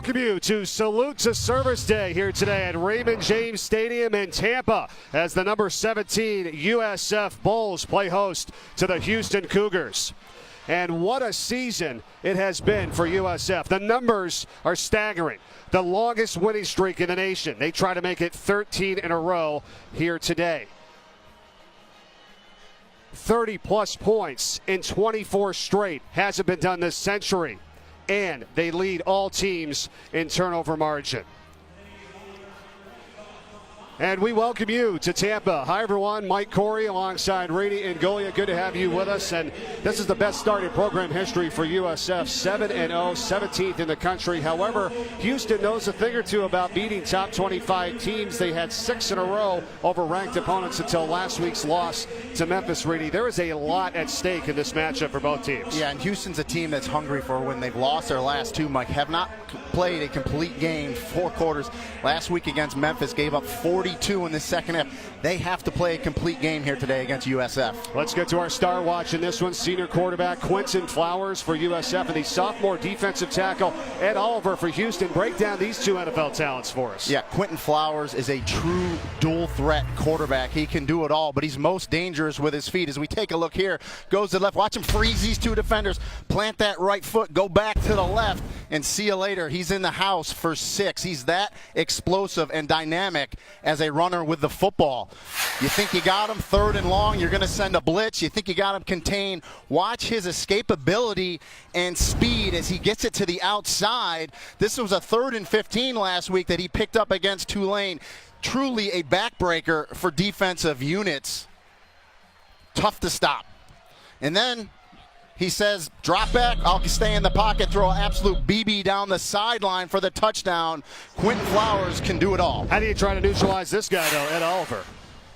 welcome you to Salute to Service Day here today at Raymond James Stadium in Tampa as the number 17 USF Bulls play host to the Houston Cougars. And what a season it has been for USF. The numbers are staggering. The longest winning streak in the nation. They try to make it 13 in a row here today. 30-plus points in 24 straight. Hasn't been done this century. And they lead all teams in turnover margin. And we welcome you to Tampa. Hi, everyone. Mike Corey alongside Rainey and Golia. Good to have you with us. And this is the best start in program history for USF. 7-0, 17th in the country. However, Houston knows a thing or two about beating top 25 teams. They had 6 in a row over ranked opponents until last week's loss to Memphis, Rainey. There is a lot at stake in this matchup for both teams. Yeah, and Houston's a team that's hungry for when they've lost their last two, Mike. Have not played a complete game, 4 quarters. Last week against Memphis, gave up 42 in the second half. They have to play a complete game here today against USF. Let's get to our star watch in this one. Senior quarterback Quinton Flowers for USF and the sophomore defensive tackle Ed Oliver for Houston. Break down these two NFL talents for us. Yeah, Quinton Flowers is a true dual threat quarterback. He can do it all, but he's most dangerous with his feet. As we take a look here, goes to the left. Watch him freeze these two defenders. Plant that right foot, go back to the left, and see you later. He's in the house for 6. He's that explosive and dynamic as a runner with the football. You think you got him 3rd and long, you're going to send a blitz. You think you got him contained. Watch his escapability and speed as he gets it to the outside. This was a 3rd and 15 last week that he picked up against Tulane. Truly a backbreaker for defensive units. Tough to stop. And then he says, drop back, I'll stay in the pocket, throw an absolute BB down the sideline for the touchdown. Quinton Flowers can do it all. How do you try to neutralize this guy, though, Ed Oliver?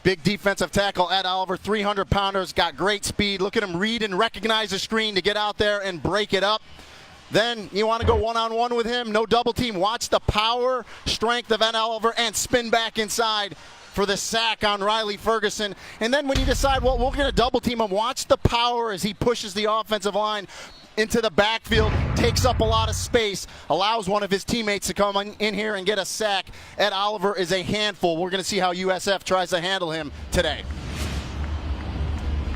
Big defensive tackle, Ed Oliver, 300-pounders, got great speed. Look at him read and recognize the screen to get out there and break it up. Then you want to go one-on-one with him, no double team. Watch the power, strength of Ed Oliver, and spin back inside for the sack on Riley Ferguson. And then when you decide, well, we're going to double team him, watch the power as he pushes the offensive line into the backfield, takes up a lot of space, allows one of his teammates to come in here and get a sack. Ed Oliver is a handful. We're going to see how USF tries to handle him today.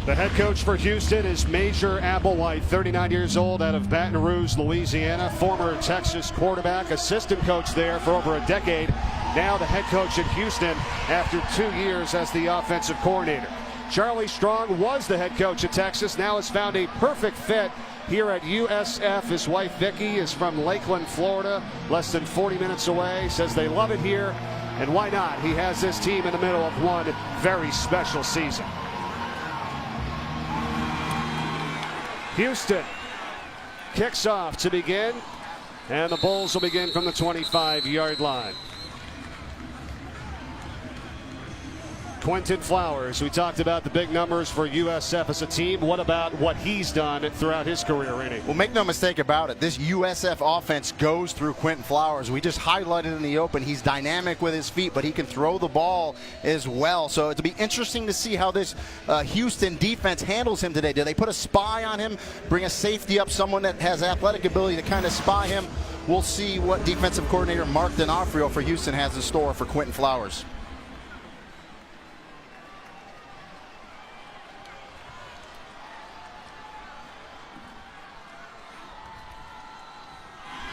The head coach for Houston is Major Applewhite, 39 years old, out of Baton Rouge, Louisiana. Former Texas quarterback, assistant coach there for over a decade. Now the head coach at Houston after 2 years as the offensive coordinator. Charlie Strong was the head coach at Texas, now has found a perfect fit here at USF. His wife Vicki is from Lakeland, Florida, less than 40 minutes away. Says they love it here, and why not? He has this team in the middle of one very special season. Houston kicks off to begin, and the Bulls will begin from the 25-yard line. Quinton Flowers, we talked about the big numbers for USF as a team. What about what he's done throughout his career, Randy? Well, make no mistake about it. This USF offense goes through Quinton Flowers. We just highlighted in the open. He's dynamic with his feet, but he can throw the ball as well. So it'll be interesting to see how this Houston defense handles him today. Do they put a spy on him, bring a safety up, someone that has athletic ability to kind of spy him? We'll see what defensive coordinator Mark D'Onofrio for Houston has in store for Quinton Flowers.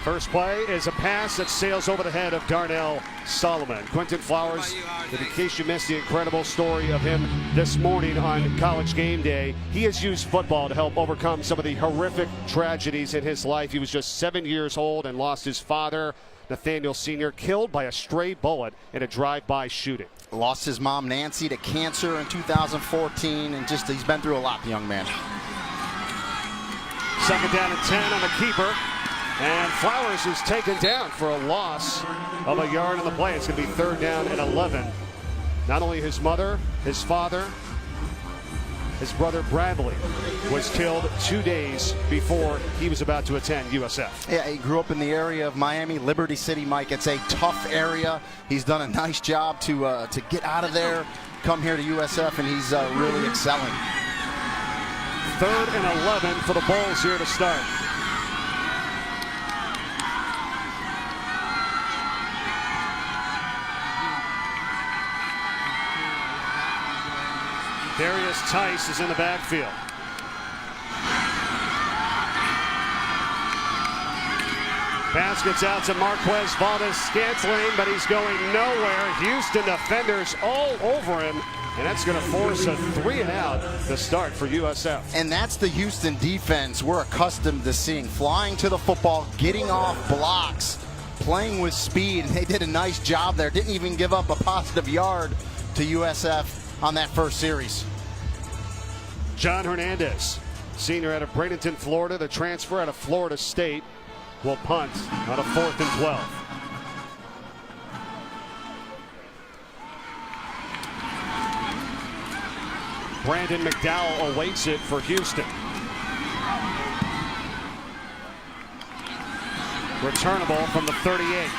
First play is a pass that sails over the head of Darnell Solomon. Quinton Flowers, in case you missed the incredible story of him this morning on College Game Day, he has used football to help overcome some of the horrific tragedies in his life. He was just 7 years old and lost his father, Nathaniel Sr., killed by a stray bullet in a drive-by shooting. Lost his mom, Nancy, to cancer in 2014, and just he's been through a lot, the young man. 2nd down and 10 on the keeper. And Flowers is taken down for a loss of a yard on the play. It's going to be 3rd down and 11. Not only his mother, his father, his brother Bradley was killed 2 days before he was about to attend USF. Yeah, he grew up in the area of Miami, Liberty City, Mike. It's a tough area. He's done a nice job to get out of there, come here to USF, and he's really excelling. 3rd and 11 for the Bulls here to start. Darius Tice is in the backfield. Pass gets out to Marquez Valdez-Scantling, but he's going nowhere. Houston defenders all over him, and that's going to force a 3-and-out to start for USF. And that's the Houston defense we're accustomed to seeing. Flying to the football, getting off blocks, playing with speed, and they did a nice job there. Didn't even give up a positive yard to USF on that first series. John Hernandez, senior out of Bradenton, Florida, the transfer out of Florida State, will punt on a 4th and 12. Brandon McDowell awaits it for Houston. Returnable from the 38.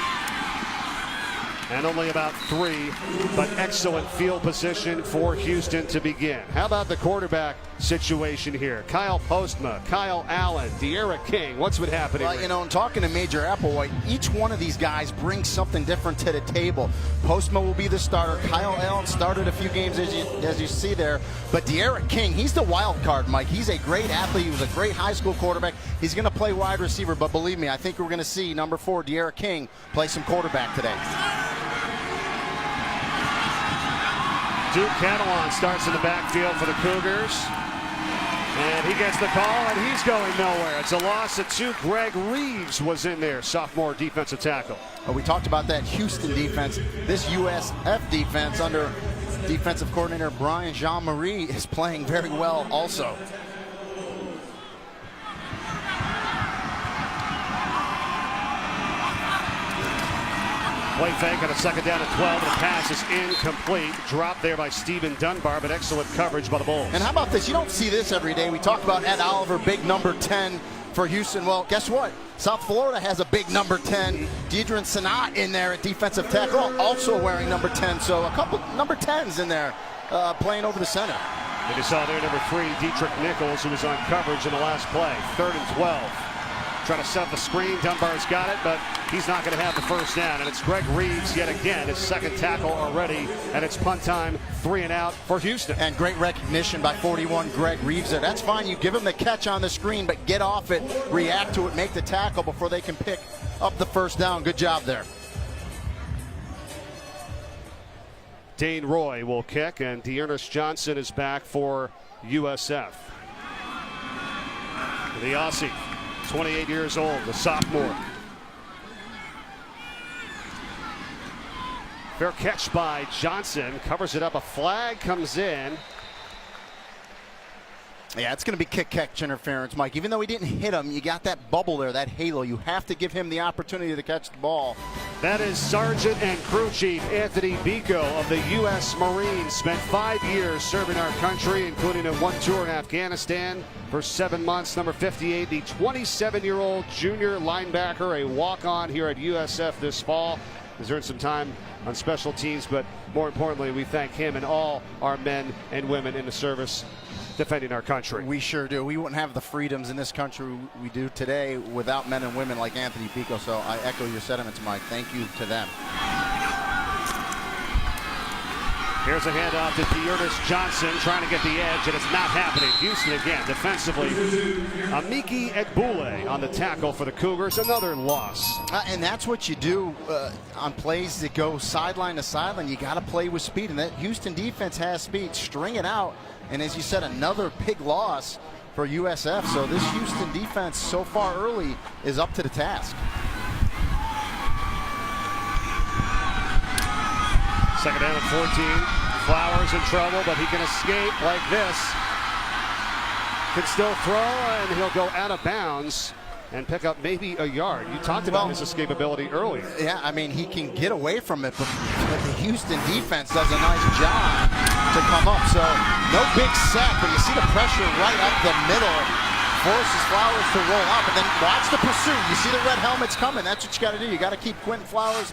And only about 3, but excellent field position for Houston to begin. How about the quarterback situation here? Kyle Postma, Kyle Allen, De'Ara King. What's been happening? Well, you know, in talking to Major Applewhite, each one of these guys brings something different to the table. Postma will be the starter. Kyle Allen started a few games, as you see there. But De'Ara King, he's the wild card, Mike. He's a great athlete. He was a great high school quarterback. He's going to play wide receiver, but believe me, I think we're going to see number 4, De'Ara King, play some quarterback today. Duke Catalan starts in the backfield for the Cougars. And he gets the call, and he's going nowhere. It's a loss of 2. Greg Reeves was in there, sophomore defensive tackle. Well, we talked about that Houston defense. This USF defense under defensive coordinator Brian Jean-Marie is playing very well also. Play fake on a 2nd down and 12. The pass is incomplete. Dropped there by Stephen Dunbar, but excellent coverage by the Bulls. And how about this? You don't see this every day. We talk about Ed Oliver, big number 10 for Houston. Well, guess what? South Florida has a big number 10. Deidre Sanat in there at defensive tackle, also wearing number 10. So a couple number 10s in there playing over the center. And you saw there number 3, Dietrich Nichols, who was on coverage in the last play. 3rd and 12. Trying to set up the screen. Dunbar's got it, but he's not going to have the first down. And it's Greg Reeves yet again, his 2nd tackle already. And it's punt time, 3-and-out for Houston. And great recognition by 41 Greg Reeves there. That's fine. You give him the catch on the screen, but get off it, react to it, make the tackle before they can pick up the first down. Good job there. Dane Roy will kick, and Dearness Johnson is back for USF. The Aussie, 28 years old, the sophomore. Fair catch by Johnson, covers it up. A flag comes in. Yeah, it's going to be kick-catch interference, Mike. Even though he didn't hit him, you got that bubble there, that halo. You have to give him the opportunity to catch the ball. That is Sergeant and Crew Chief Anthony Biko of the U.S. Marines. Spent 5 years serving our country, including a 1 tour in Afghanistan for 7 months. Number 58, the 27-year-old junior linebacker, a walk-on here at USF this fall. Has earned some time on special teams, but more importantly, we thank him and all our men and women in the service defending our country. We sure do. We wouldn't have the freedoms in this country we do today without men and women like Anthony Biko. So I echo your sentiments, Mike. Thank you to them. Here's a handoff to Dearness Johnson trying to get the edge, and it's not happening. Houston again defensively. Amiki Egbule on the tackle for the Cougars. Another loss. And that's what you do on plays that go sideline to sideline. You got to play with speed, and that Houston defense has speed. String it out. And as you said, another big loss for USF. So this Houston defense so far early is up to the task. 2nd down and 14. Flowers in trouble, but he can escape like this. Can still throw, and he'll go out of bounds and pick up maybe a yard. You talked about his escapability earlier. Yeah, I mean, he can get away from it, but the Houston defense does a nice job to come up. So no big sack, but you see the pressure right up the middle. Forces Flowers to roll up, and then watch the pursuit. You see the red helmets coming. That's what you got to do. You got to keep Quinton Flowers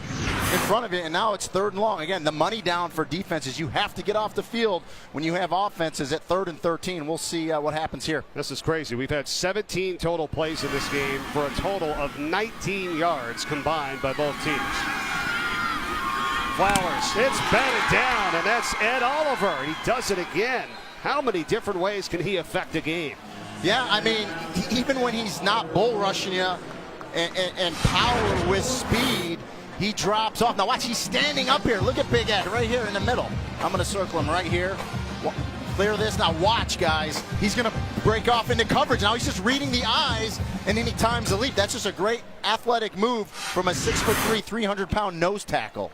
in front of you, and now it's 3rd and long. Again, the money down for defenses. You have to get off the field when you have offenses at 3rd and 13. We'll see what happens here. This is crazy. We've had 17 total plays in this game for a total of 19 yards combined by both teams. Flowers, it's batted down, and that's Ed Oliver. He does it again. how many different ways can he affect a game? Yeah, I mean, even when he's not bull rushing you and power with speed, he drops off. Now watch, he's standing up here. Look at Big Ed right here in the middle. I'm going to circle him right here. Clear this. Now watch, guys. He's going to break off into coverage. Now he's just reading the eyes, and then he times the leap. That's just a great athletic move from a 6'3", 300-pound nose tackle.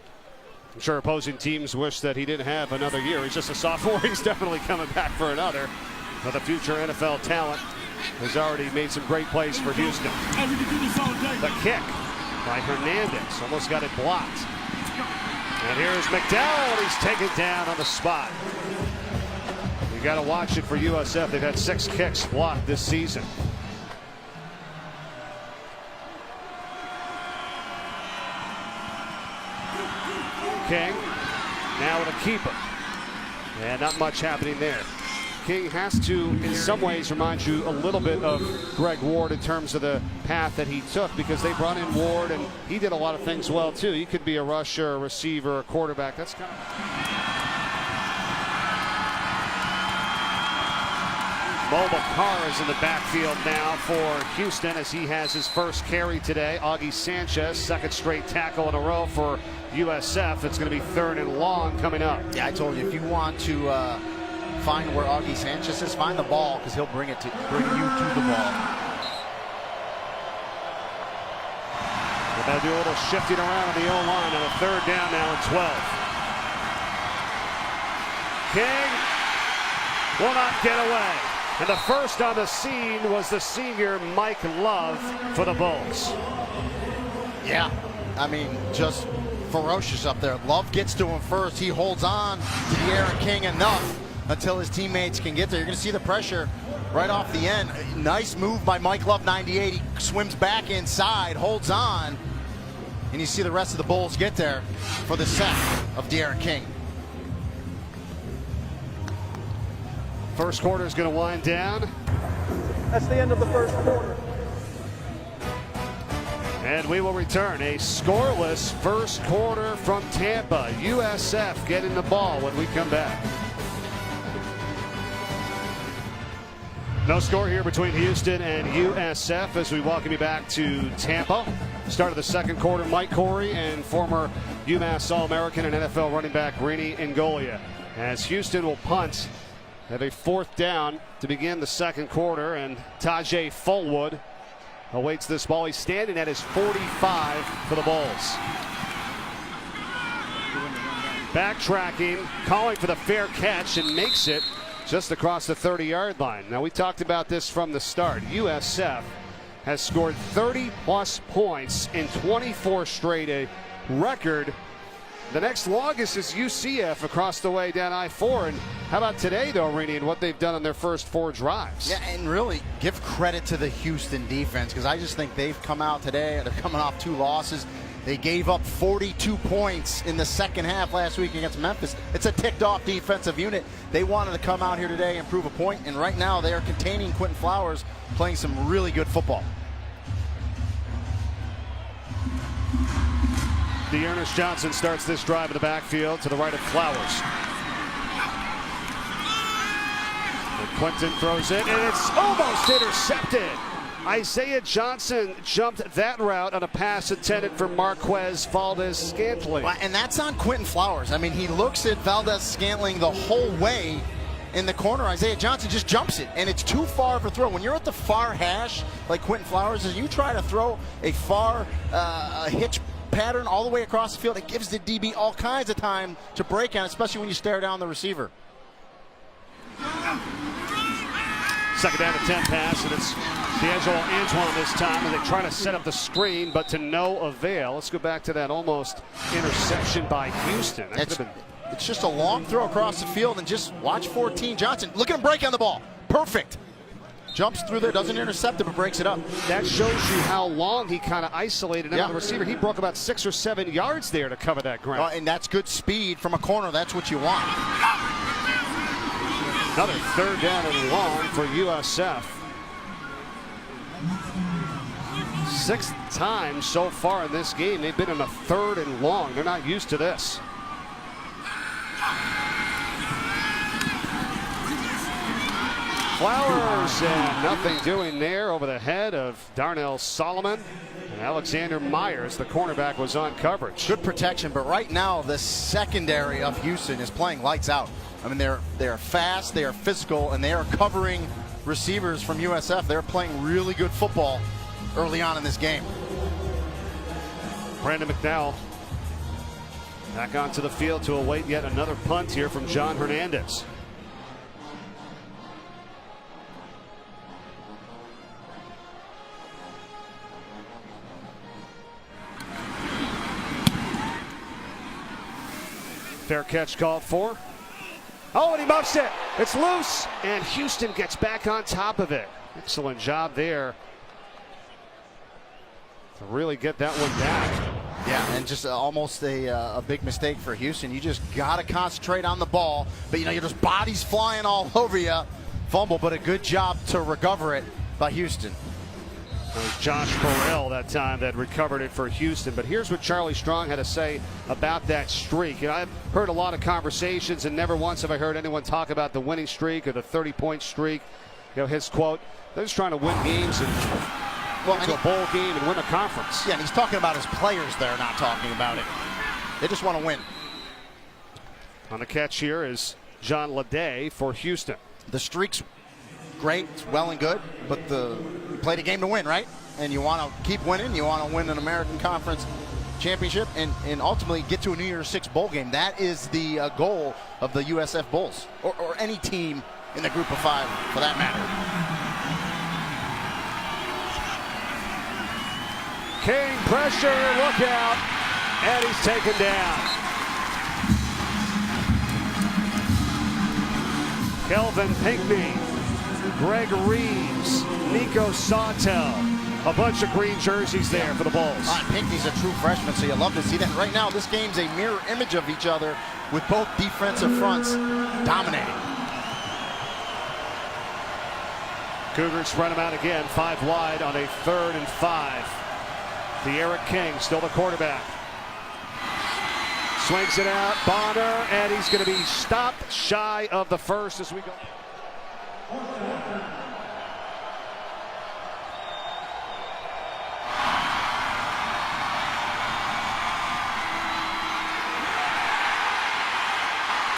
I'm sure opposing teams wish that he didn't have another year. He's just a sophomore. He's definitely coming back for another. But the future NFL talent has already made some great plays for Houston. The kick by Hernandez. Almost got it blocked. And here's McDowell. He's taken down on the spot. You got to watch it for USF. They've had 6 kicks blocked this season. King now with a keeper. And not much happening there. King has to, in some ways, remind you a little bit of Greg Ward in terms of the path that he took, because they brought in Ward and he did a lot of things well too. He could be a rusher, a receiver, a quarterback. That's kind of... Mo Bakar is in the backfield now for Houston as he has his first carry today. Augie Sanchez, second straight tackle in a row for USF. It's going to be 3rd and long coming up. Yeah, I told you, if you want to find where Augie Sanchez is, find the ball, because he'll bring you to the ball. They're going to do a little shifting around on the O-line on a 3rd down now at 12. King will not get away. And the first on the scene was the senior Mike Love for the Bulls. Yeah, I mean, just ferocious up there. Love gets to him first. He holds on to De'Aaron King enough until his teammates can get there. You're going to see the pressure right off the end. Nice move by Mike Love, 98. He swims back inside, holds on, and you see the rest of the Bulls get there for the sack of De'Aaron King. First quarter is going to wind down. That's the end of the first quarter. And we will return. A scoreless first quarter from Tampa. USF getting the ball when we come back. No score here between Houston and USF as we welcome you back to Tampa. Start of the second quarter, Mike Corey and former UMass All-American and NFL running back Rini Ngolia. As Houston will punt. Have a 4th down to begin the second quarter, and Tajay Fullwood awaits this ball. He's standing at his 45 for the Bulls. Backtracking, calling for the fair catch, and makes it just across the 30-yard line. Now, we talked about this from the start. USF has scored 30-plus points in 24 straight, a record. The next longest is UCF across the way down I-4. And how about today, though, Rini, and what they've done on their first 4 drives? Yeah, and really give credit to the Houston defense, because I just think they've come out today. They're coming off 2 losses. They gave up 42 points in the second half last week against Memphis. It's a ticked-off defensive unit. They wanted to come out here today and prove a point, and right now they are containing Quinton Flowers, playing some really good football. Dearness Johnson starts this drive in the backfield to the right of Flowers. And Quinton throws it, and it's almost intercepted. Isaiah Johnson jumped that route on a pass intended for Marquez Valdez-Scantling. And that's on Quinton Flowers. I mean, he looks at Valdez-Scantling the whole way in the corner. Isaiah Johnson just jumps it, and it's too far of a throw. When you're at the far hash, like Quinton Flowers is, you try to throw a far hitch pattern all the way across the field, it gives the DB all kinds of time to break on, especially when you stare down the receiver. Second down and 10 pass, and it's D'Angelo Antoine this time, and they try to set up the screen, but to no avail. Let's go back to that almost interception by Houston. It's just a long throw across the field, and just watch 14 Johnson. Look at him break on the ball. Perfect. Jumps through there, doesn't intercept it, but breaks it up. That shows you how long he kind of isolated him on the receiver. He broke about 6 or 7 yards there to cover that ground. And that's good speed from a corner. That's what you want. Another 3rd down and long for USF. 6th time so far in this game they've been in a 3rd and long. They're not used to this. Flowers, and nothing doing there over the head of Darnell Solomon. And Alexander Myers, the cornerback, was on coverage. Good protection, but right now the secondary of Houston is playing lights out. I mean, they're fast, they are physical, and they are covering receivers from USF. They're playing really good football early on in this game. Brandon McDowell back onto the field to await yet another punt here from John Hernandez. Fair catch called for. Oh, and he muffs it. It's loose, and Houston gets back on top of it. Excellent job there to really get that one back. Yeah, and just almost a big mistake for Houston. You just got to concentrate on the ball, but you're just bodies flying all over you. Fumble, but a good job to recover it by Houston. It was Josh Burrell that time that recovered it for Houston. But here's what Charlie Strong had to say about that streak. You know, I've heard a lot of conversations, and never once have I heard anyone talk about the winning streak or the 30-point streak. You know, his quote, they're just trying to win games and get to a bowl game and win a conference. Yeah, and he's talking about his players there, not talking about it. They just want to win. On the catch here is John Leday for Houston. The streak's great, it's well and good, but you played a game to win, right? And you want to keep winning. You want to win an American Conference championship and ultimately get to a New Year's Six bowl game. That is the goal of the USF Bulls, or any team in the group of five for that matter. King pressure, look out, and he's taken down. Kelvin Pinckney, Greg Reeves, Nico Sawtell, a bunch of green jerseys there for the Bulls. Pinckney's a true freshman, so you love to see that. Right now, this game's a mirror image of each other with both defensive fronts dominating. Cougars spread them out again, 5 wide on a 3rd and 5. De'Aaron King, still the quarterback. Swings it out, Bonner, and he's going to be stopped shy of the first as we go.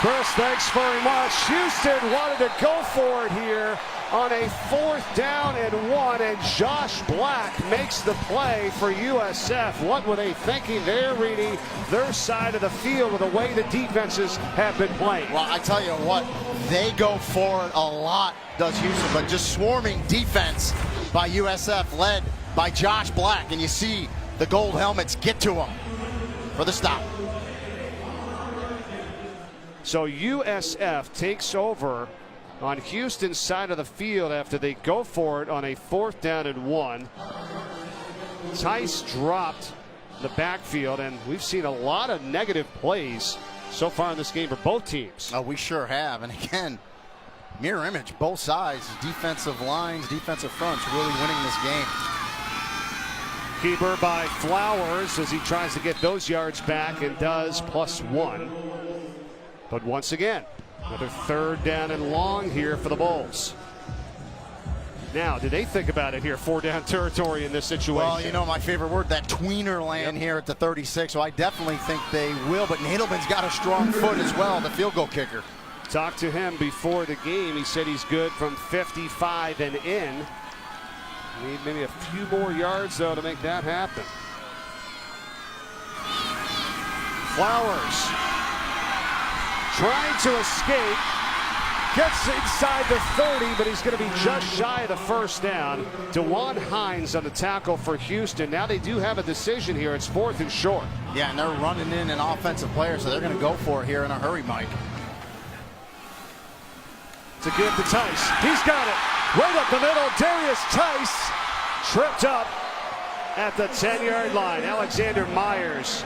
Chris, thanks very much. Houston wanted to go for it here on a 4th down and 1, and Josh Black makes the play for USF. What were they thinking there, reading their side of the field with the way the defenses have been playing? Well, I tell you what, they go for it a lot, does Houston, but just swarming defense by USF led by Josh Black, and you see the gold helmets get to him for the stop. So USF takes over on Houston's side of the field after they go for it on a 4th down and 1. Tice dropped the backfield, and we've seen a lot of negative plays so far in this game for both teams. Oh, we sure have. And again, mirror image, both sides, defensive lines, defensive fronts really winning this game. Keeper by Flowers as he tries to get those yards back, and does, +1. But once again, another 3rd down and long here for the Bulls. Now, did they think about it here, 4-down territory in this situation? Well, you know my favorite word, that tweener land here at the 36, so I definitely think they will, but Nadelman's got a strong foot as well, the field goal kicker. Talked to him before the game. He said he's good from 55 and in. Need maybe a few more yards, though, to make that happen. Flowers trying to escape, gets inside the 30, but he's going to be just shy of the 1st down. DeJuan Hines on the tackle for Houston. Now they do have a decision here. It's 4th and short. Yeah, and they're running in an offensive player, so they're going to go for it here in a hurry, Mike. To give to Tice. He's got it right up the middle. Darius Tice tripped up at the 10-yard line. Alexander Myers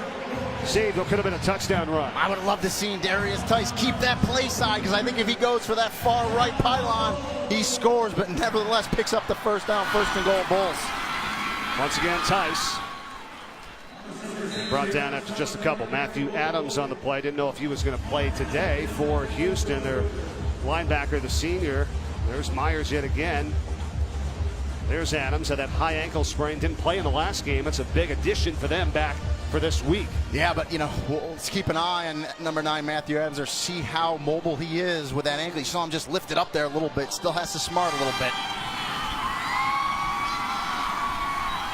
saved what could have been a touchdown run. I would have loved to see Darius Tice keep that play side, because I think if he goes for that far right pylon, he scores, but nevertheless picks up the 1st down, 1st and goal Bulls. Once again, Tice brought down after just a couple. Matthew Adams on the play. Didn't know if he was going to play today for Houston. Their linebacker, the senior, There's Myers yet again. There's Adams. Had that high ankle sprain. Didn't play in the last game. That's a big addition for them back for this week. Yeah, but, let's keep an eye on number 9, Matthew Adams, or see how mobile he is with that ankle. You saw him just lift it up there a little bit. Still has to smart a little bit.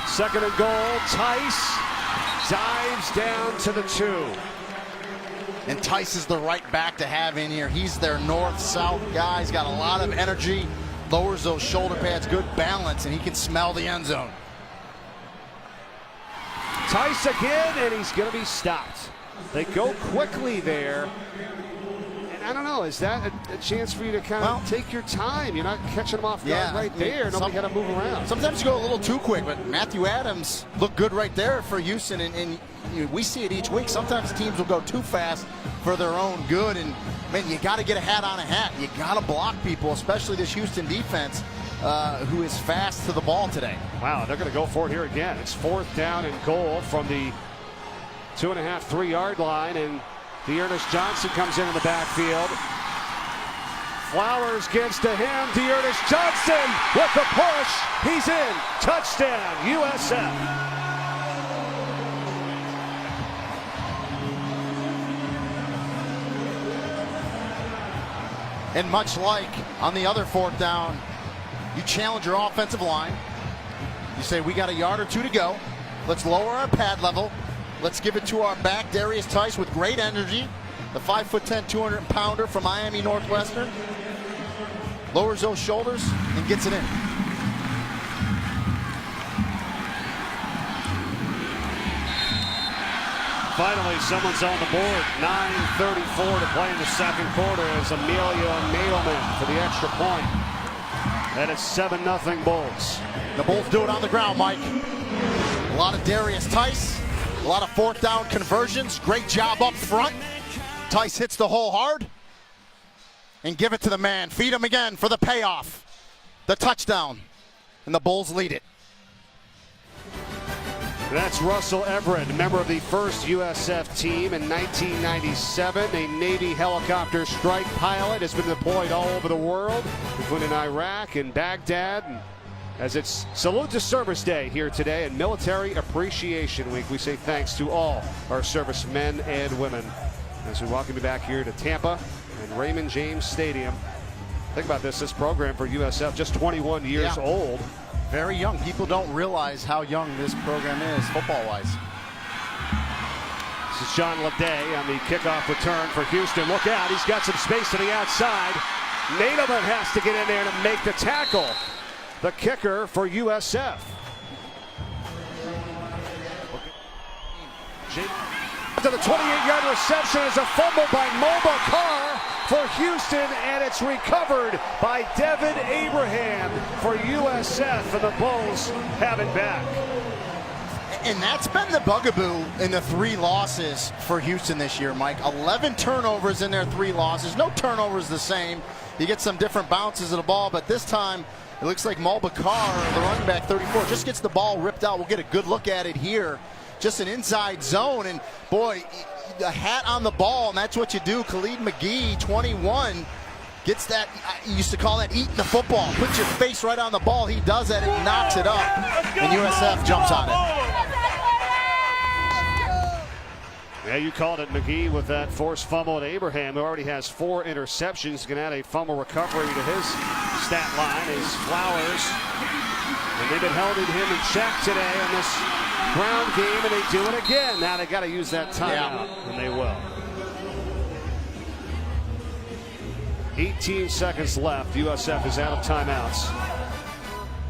2nd and goal. Tice dives down to the 2. And Tice is the right back to have in here. He's their north-south guy. He's got a lot of energy. Lowers those shoulder pads, good balance, and he can smell the end zone. Tice again, and he's going to be stopped. They go quickly there. And I don't know, is that a chance for you to kind of take your time? You're not catching them off guard right there. Nobody had to move around. Sometimes you go a little too quick, but Matthew Adams looked good right there for Houston, and we see it each week. Sometimes teams will go too fast for their own good, and man, you got to get a hat on a hat. You got to block people, especially this Houston defense, who is fast to the ball today. Wow, they're going to go for it here again. It's 4th down and goal from the 2.5, 3-yard line, and Dearness Johnson comes in the backfield. Flowers gets to him. Dearness Johnson with the push. He's in. Touchdown, USF. And much like on the other 4th down, you challenge your offensive line. You say, we got a yard or 2 to go. Let's lower our pad level. Let's give it to our back, Darius Tice, with great energy. The 5'10", 200-pounder from Miami Northwestern. Lowers those shoulders and gets it in. Finally, someone's on the board. 9:34 to play in the 2nd quarter as Emilio Nadelman for the extra point. And it's 7-0 Bulls. The Bulls do it on the ground, Mike. A lot of Darius Tice, a lot of 4th down conversions. Great job up front. Tice hits the hole hard. And give it to the man. Feed him again for the payoff. The touchdown. And the Bulls lead it. That's Russell Everett, member of the first USF team in 1997. A Navy helicopter strike pilot, has been deployed all over the world, including Iraq and Baghdad. And as it's Salute to Service Day here today and Military Appreciation Week, we say thanks to all our servicemen and women as we welcome you back here to Tampa and Raymond James Stadium. Think about this program for USF, just 21 years old. Very young. People don't realize how young this program is football-wise. This is John Leday on the kickoff return for Houston. Look out, he's got some space to the outside. Nadelman has to get in there to make the tackle. The kicker for USF. To the 28-yard reception is a fumble by Moba Carr for Houston, and it's recovered by Devin Abraham for USF, and the Bulls have it back. And that's been the bugaboo in the 3 losses for Houston this year, Mike. 11 turnovers in their 3 losses. No turnovers the same. You get some different bounces of the ball, but this time it looks like Moba Carr, the running back, 34, just gets the ball ripped out. We'll get a good look at it here. Just an inside zone, and boy, a hat on the ball, and that's what you do. Khalid McGee, 21, gets that, you used to call that eating the football. Put your face right on the ball. He does that and knocks it up, and USF jumps on it. Yeah, you called it, McGee, with that forced fumble at Abraham, who already has 4 interceptions. Going to add a fumble recovery to his stat line is Flowers. And they've been holding him in check today on this ground game, and they do it again. Now they got to use that timeout, and they will. 18 seconds left. USF is out of timeouts.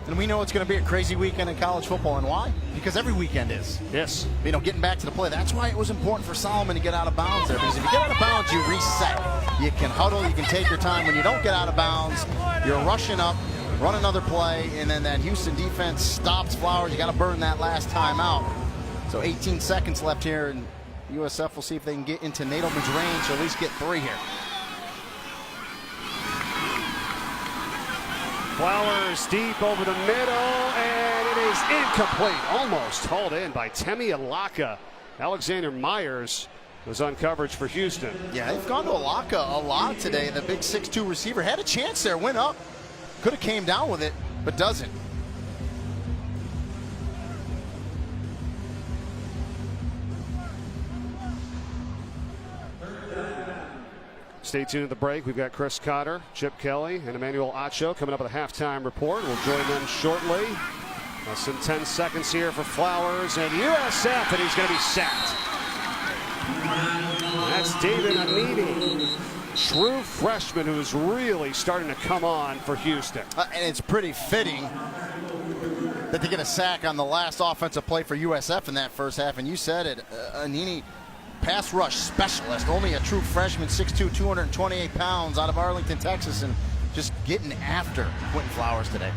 And we know it's going to be a crazy weekend in college football, and why? Because every weekend is. Yes. Getting back to the play. That's why it was important for Solomon to get out of bounds there, because if you get out of bounds, you reset. You can huddle, you can take your time. When you don't get out of bounds, you're rushing up, run another play, and then that Houston defense stops Flowers. You got to burn that last time out. So 18 seconds left here, and USF will see if they can get into Nadelman's range, or at least get 3 here. Flowers deep over the middle, and it is incomplete. Almost hauled in by Temi Alaka. Alexander Myers was on coverage for Houston. Yeah, they've gone to Alaka a lot today. The big 6'2 receiver had a chance there, went up, Could have came down with it, but doesn't. Stay tuned at the break. We've got Chris Cotter, Chip Kelly, and Emmanuel Acho coming up with a halftime report. We'll join them shortly. Less than 10 seconds here for Flowers and USF, and he's going to be sacked. That's David Anini, true freshman who's really starting to come on for Houston. And it's pretty fitting that they get a sack on the last offensive play for USF in that first half. And you said it, Anini, pass rush specialist, only a true freshman, 6'2", 228 pounds, out of Arlington, Texas, and just getting after Quinton Flowers today.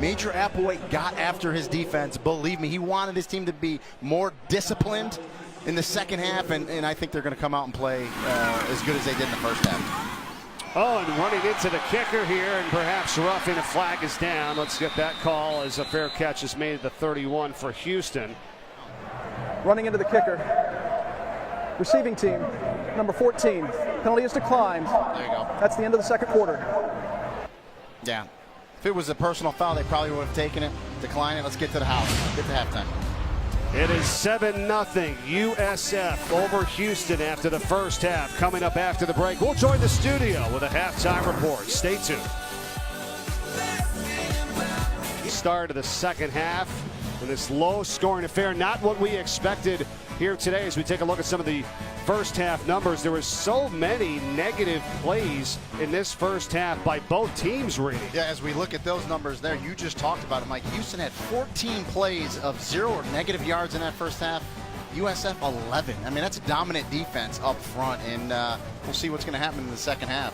Major Applewhite got after his defense. Believe me, he wanted his team to be more disciplined in the second half, and I think they're going to come out and play as good as they did in the first half. Oh, and running into the kicker here, and perhaps roughing. A flag is down. Let's get that call as a fair catch is made at the 31 for Houston. Running into the kicker. Receiving team, number 14. Penalty is declined. There you go. That's the end of the second quarter. Yeah. If it was a personal foul, they probably would have taken it, declined it. Let's get to the house. Get to halftime. It is 7-0 USF over Houston after the first half. Coming up after the break, we'll join the studio with a halftime report. Stay tuned. Start of the second half in this low-scoring affair. Not what we expected here today as we take a look at some of the first half numbers. There were so many negative plays in this first half by both teams, really. Yeah, as we look at those numbers there, you just talked about it, Mike. Houston had 14 plays of 0 or negative yards in that first half. USF 11. I mean, that's a dominant defense up front, and we'll see what's going to happen in the second half.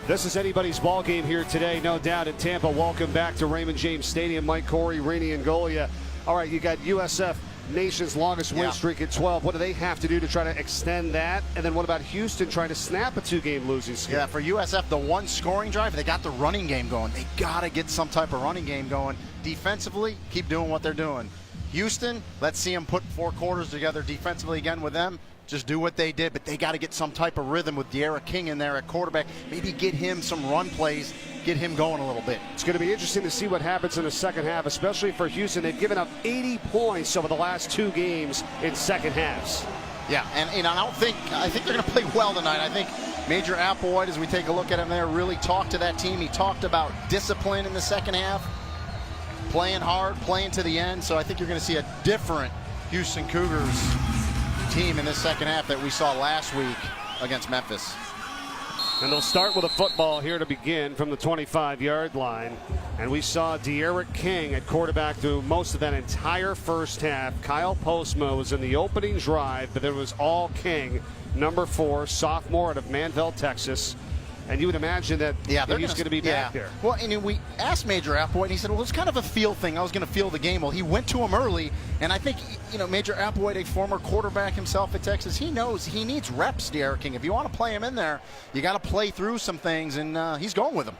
This is anybody's ball game here today, no doubt, in Tampa. Welcome back to Raymond James Stadium. Mike Corey, Rainey, and Golia. All right, you got USF, nation's longest win streak at 12. What do they have to do to try to extend that? And then what about Houston trying to snap a 2-game losing streak? Yeah, for USF, the one scoring drive, they got the running game going. They got to get some type of running game going. Defensively, keep doing what they're doing. Houston, let's see them put 4 quarters together defensively again with them. Just do what they did, but they got to get some type of rhythm with De'Ara King in there at quarterback. Maybe get him some run plays, get him going a little bit. It's going to be interesting to see what happens in the second half, especially for Houston. They've given up 80 points over the last 2 games in second halves. Yeah, and I think they're going to play well tonight. I think Major Applewhite, as we take a look at him there, really talked to that team. He talked about discipline in the second half, playing hard, playing to the end. So I think you're going to see a different Houston Cougars team in this second half that we saw last week against Memphis. And they'll start with a football here to begin from the 25-yard line. And we saw De'Ara King at quarterback through most of that entire first half. Kyle Postma was in the opening drive, but it was all King, number 4, sophomore out of Manville, Texas. And you would imagine that he's going to be back there. Well, and we asked Major Applewhite, and he said, well, it's kind of a feel thing. I was going to feel the game. Well, he went to him early, and I think, Major Applewhite, a former quarterback himself at Texas, he knows he needs reps, De'Ara King. If you want to play him in there, you got to play through some things, and he's going with them.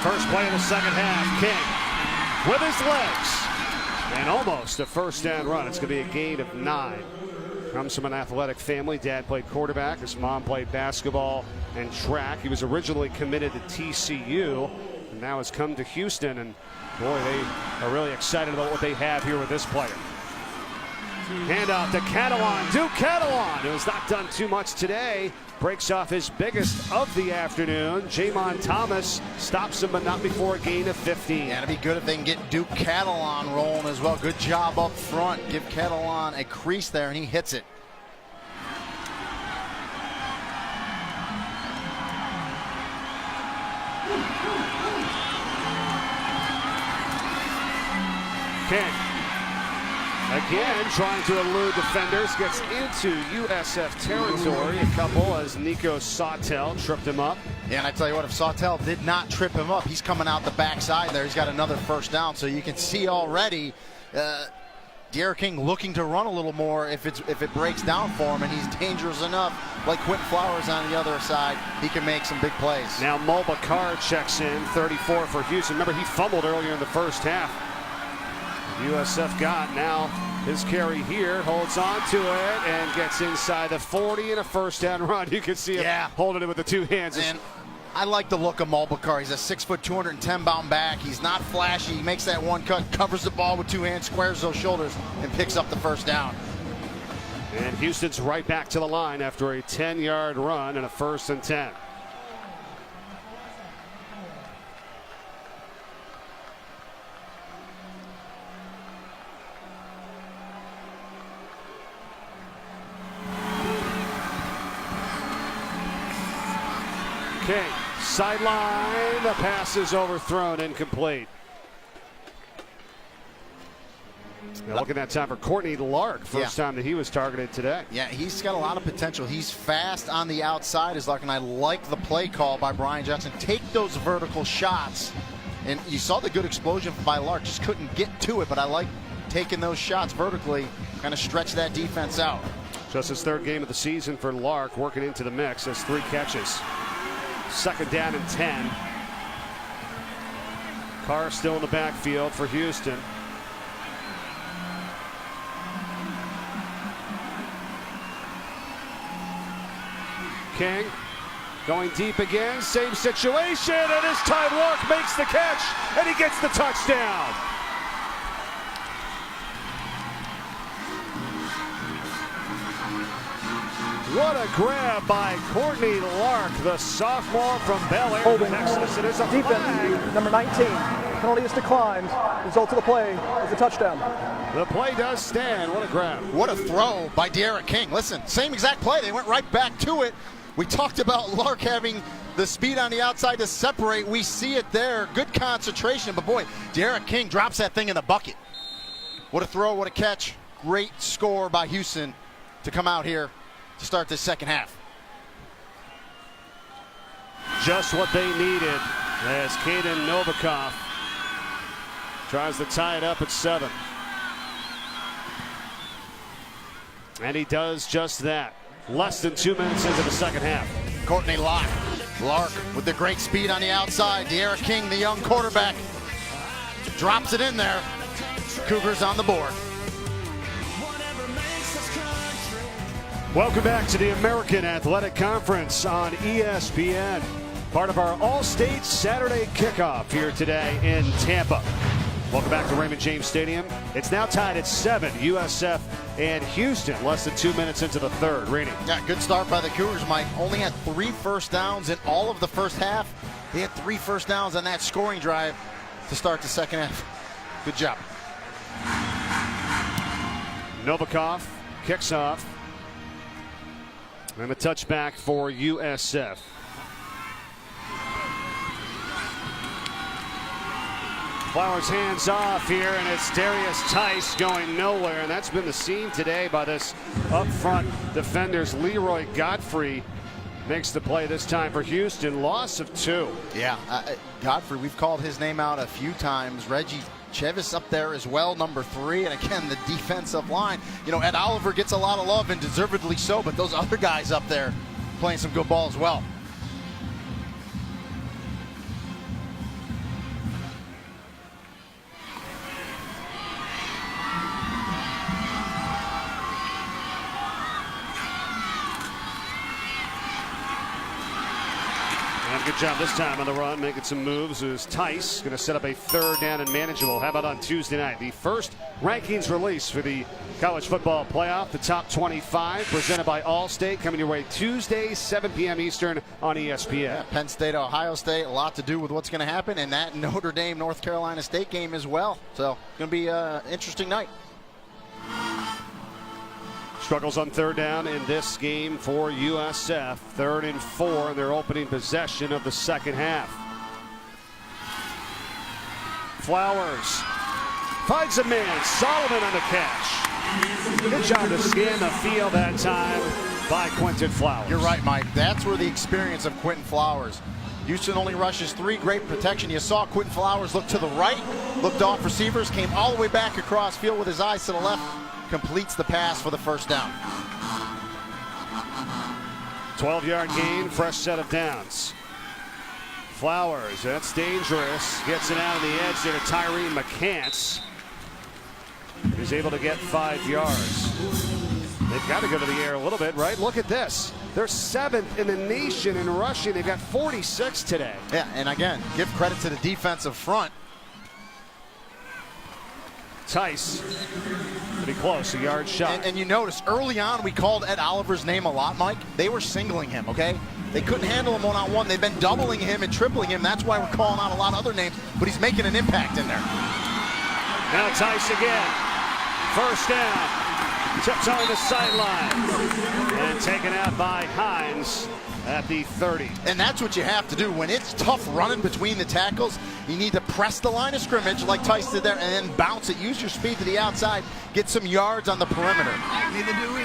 First play of the second half, King with his legs. And almost a first down run. It's going to be a gain of 9. Comes from an athletic family. Dad played quarterback. His mom played basketball and track. He was originally committed to TCU and now has come to Houston. And boy, they are really excited about what they have here with this player. Handoff to Catalan. Duke Catalan, who has not done too much today, breaks off his biggest of the afternoon. Jamon Thomas stops him, but not before a gain of 15. Yeah, it'd be good if they can get Duke Catalan rolling as well. Good job up front. Give Catalan a crease there, and he hits it. King again trying to elude defenders, gets into USF territory. A couple as Nico Sawtell tripped him up. Yeah, and I tell you what, if Sawtell did not trip him up, he's coming out the backside there. He's got another first down, so you can see already De'Ara King looking to run a little more if it breaks down for him, and he's dangerous enough. Like Quinton Flowers on the other side, he can make some big plays. Now Mulbacar checks in, 34 for Houston. Remember, he fumbled earlier in the first half. USF got now his carry here, holds on to it and gets inside the 40 and a first down run. You can see him holding it with the two hands. And I like the look of Mulbacar. He's a 6', 210-pound back. He's not flashy. He makes that one cut, covers the ball with two hands, squares those shoulders, and picks up the first down. And Houston's right back to the line after a 10-yard run and a 1st and 10. King, sideline, the pass is overthrown, incomplete. Now looking at that time for Courtney Lark, first time that he was targeted today. Yeah, he's got a lot of potential. He's fast on the outside, is Lark, and I like the play call by Brian Jackson. Take those vertical shots, and you saw the good explosion by Lark. Just couldn't get to it, but I like taking those shots vertically, kind of stretch that defense out. Just his 3rd game of the season for Lark, working into the mix. Has 3 catches. 2nd down and 10. Carr still in the backfield for Houston. King going deep again, same situation, and this time Lark makes the catch and he gets the touchdown. What a grab by Courtney Lark, the sophomore from Bel Air, Holding. Texas. It is a Defense, flag. number 19. Penalty is declined. Result of the play is a touchdown. The play does stand. What a grab. What a throw by De'Ara King. Listen, same exact play. They went right back to it. We talked about Lark having the speed on the outside to separate. We see it there. Good concentration. But boy, De'Ara King drops that thing in the bucket. What a throw, what a catch. Great score by Houston to come out here to start this second half. Just what they needed as Quinton Novikov tries to tie it up at 7. And he does just that. Less than 2 minutes into the second half. Courtney Lark with the great speed on the outside. De'Ara King, the young quarterback, drops it in there. Cougars on the board. Welcome back to the American Athletic Conference on ESPN. Part of our All-State Saturday kickoff here today in Tampa. Welcome back to Raymond James Stadium. It's now tied at 7, USF and Houston, less than 2 minutes into the 3rd. Rainey. Yeah, good start by the Cougars, Mike. Only had 3 first downs in all of the first half. They had 3 first downs on that scoring drive to start the second half. Good job. Novikov kicks off. And a touchback for USF. Flowers hands off here, and it's Darius Tice going nowhere, and that's been the scene today by this up front defenders. Leroy Godfrey makes the play this time for Houston. Loss of 2. Yeah, Godfrey, we've called his name out a few times. Reggie Chevis up there as well, number 3. And again, the defensive line. You know, Ed Oliver gets a lot of love, and deservedly so, but those other guys up there playing some good ball as well. Good job this time on the run, making some moves. It was Tice going to set up a 3rd down and manageable. How about on Tuesday night? The first rankings release for the college football playoff, the top 25, presented by Allstate, coming your way Tuesday, 7 p.m. Eastern on ESPN. Yeah, Penn State, Ohio State, a lot to do with what's going to happen, and that Notre Dame, North Carolina State game as well. So, going to be an interesting night. Struggles on 3rd down in this game for USF. 3rd and 4 in their opening possession of the second half. Flowers finds a man. Solomon on the catch. Good job to scan the field that time by Quinton Flowers. You're right, Mike. That's where the experience of Quinton Flowers. Houston only rushes 3, great protection. You saw Quinton Flowers look to the right, looked off receivers, came all the way back across field with his eyes to the left, completes the pass for the first down. 12-yard gain, fresh set of downs. Flowers, that's dangerous. Gets it out of the edge there to Tyree McCants. He's able to get 5 yards. They've got to go to the air a little bit, right? Look at this. They're 7th in the nation in rushing. They've got 46 today. Yeah, and again, give credit to the defensive front. Tice, pretty close, a yard shot. And you notice early on we called Ed Oliver's name a lot, Mike. They were singling him, okay? They couldn't handle him one-on-one. They've been doubling him and tripling him. That's why we're calling out a lot of other names, but he's making an impact in there. Now Tice again. First down. Tips on the sideline. And taken out by Hines at the 30. And that's what you have to do. When it's tough running between the tackles, you need to press the line of scrimmage like Tice did there and then bounce it. Use your speed to the outside. Get some yards on the perimeter. Neither do we.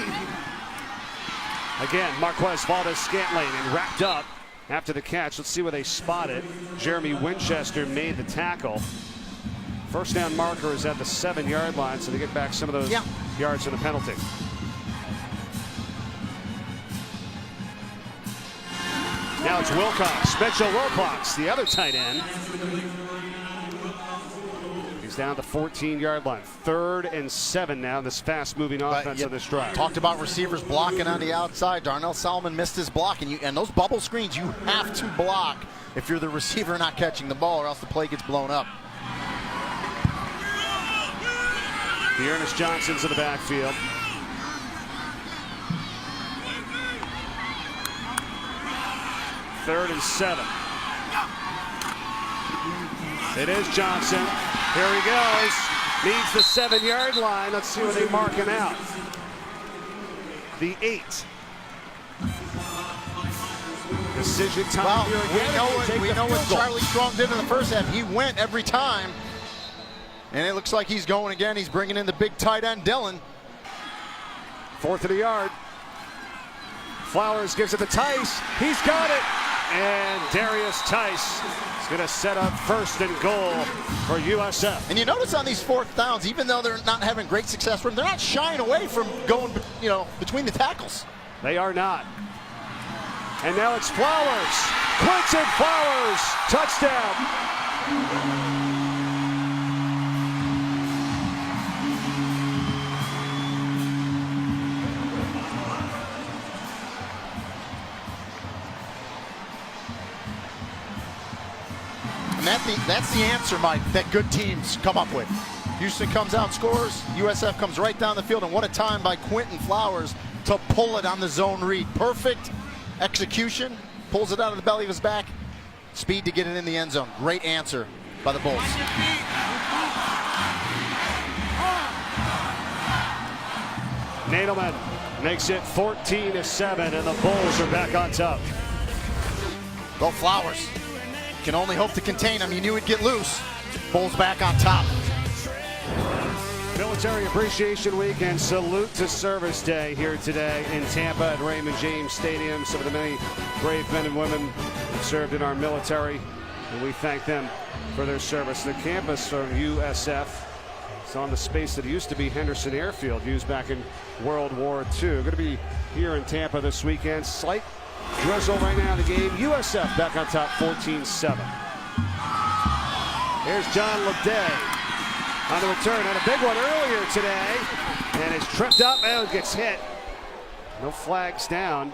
Again, Marquez Valdez-Scantling and wrapped up after the catch. Let's see where they spot it. Jeremy Winchester made the tackle. First down marker is at the 7-yard line, so they get back some of those yards in the penalty. Now it's Wilcox, Mitchell Wilcox, the other tight end. He's down the 14-yard line. 3rd and 7 now, this fast-moving offense of this drive. Talked about receivers blocking on the outside. Darnell Solomon missed his block, and those bubble screens, you have to block if you're the receiver not catching the ball, or else the play gets blown up. The Ernest Johnson's in the backfield. Third and 7. It is Johnson. Here he goes. Needs the 7-yard line. Let's see where they mark him out. The 8. Decision time. Well, here again. we know what Charlie Strong did in the first half. He went every time. And it looks like he's going again. He's bringing in the big tight end, Dillon. 4th of the yard. Flowers gives it to Tice. He's got it. And Darius Tice is going to set up 1st and goal for USF. And you notice on these 4th downs, even though they're not having great success from, they're not shying away from going, between the tackles. They are not. And now it's Flowers. Quinton Flowers. Touchdown. And that's the answer, Mike, that good teams come up with. Houston comes out, scores. USF comes right down the field. And what a time by Quinton Flowers to pull it on the zone read. Perfect execution. Pulls it out of the belly of his back. Speed to get it in the end zone. Great answer by the Bulls. Nadelman makes it 14-7, and the Bulls are back on top. Go Flowers. Can only hope to contain him. You knew he'd get loose. Bulls back on top. Military Appreciation Week and Salute to Service Day here today in Tampa at Raymond James Stadium. Some of the many brave men and women who served in our military, and we thank them for their service. The campus of USF is on the space that used to be Henderson Airfield, used back in World War II. Going to be here in Tampa this weekend. Slight drizzle right now in the game. USF back on top 14-7. Here's John Leday on the return. Had a big one earlier today. And is tripped up and gets hit. No flags down.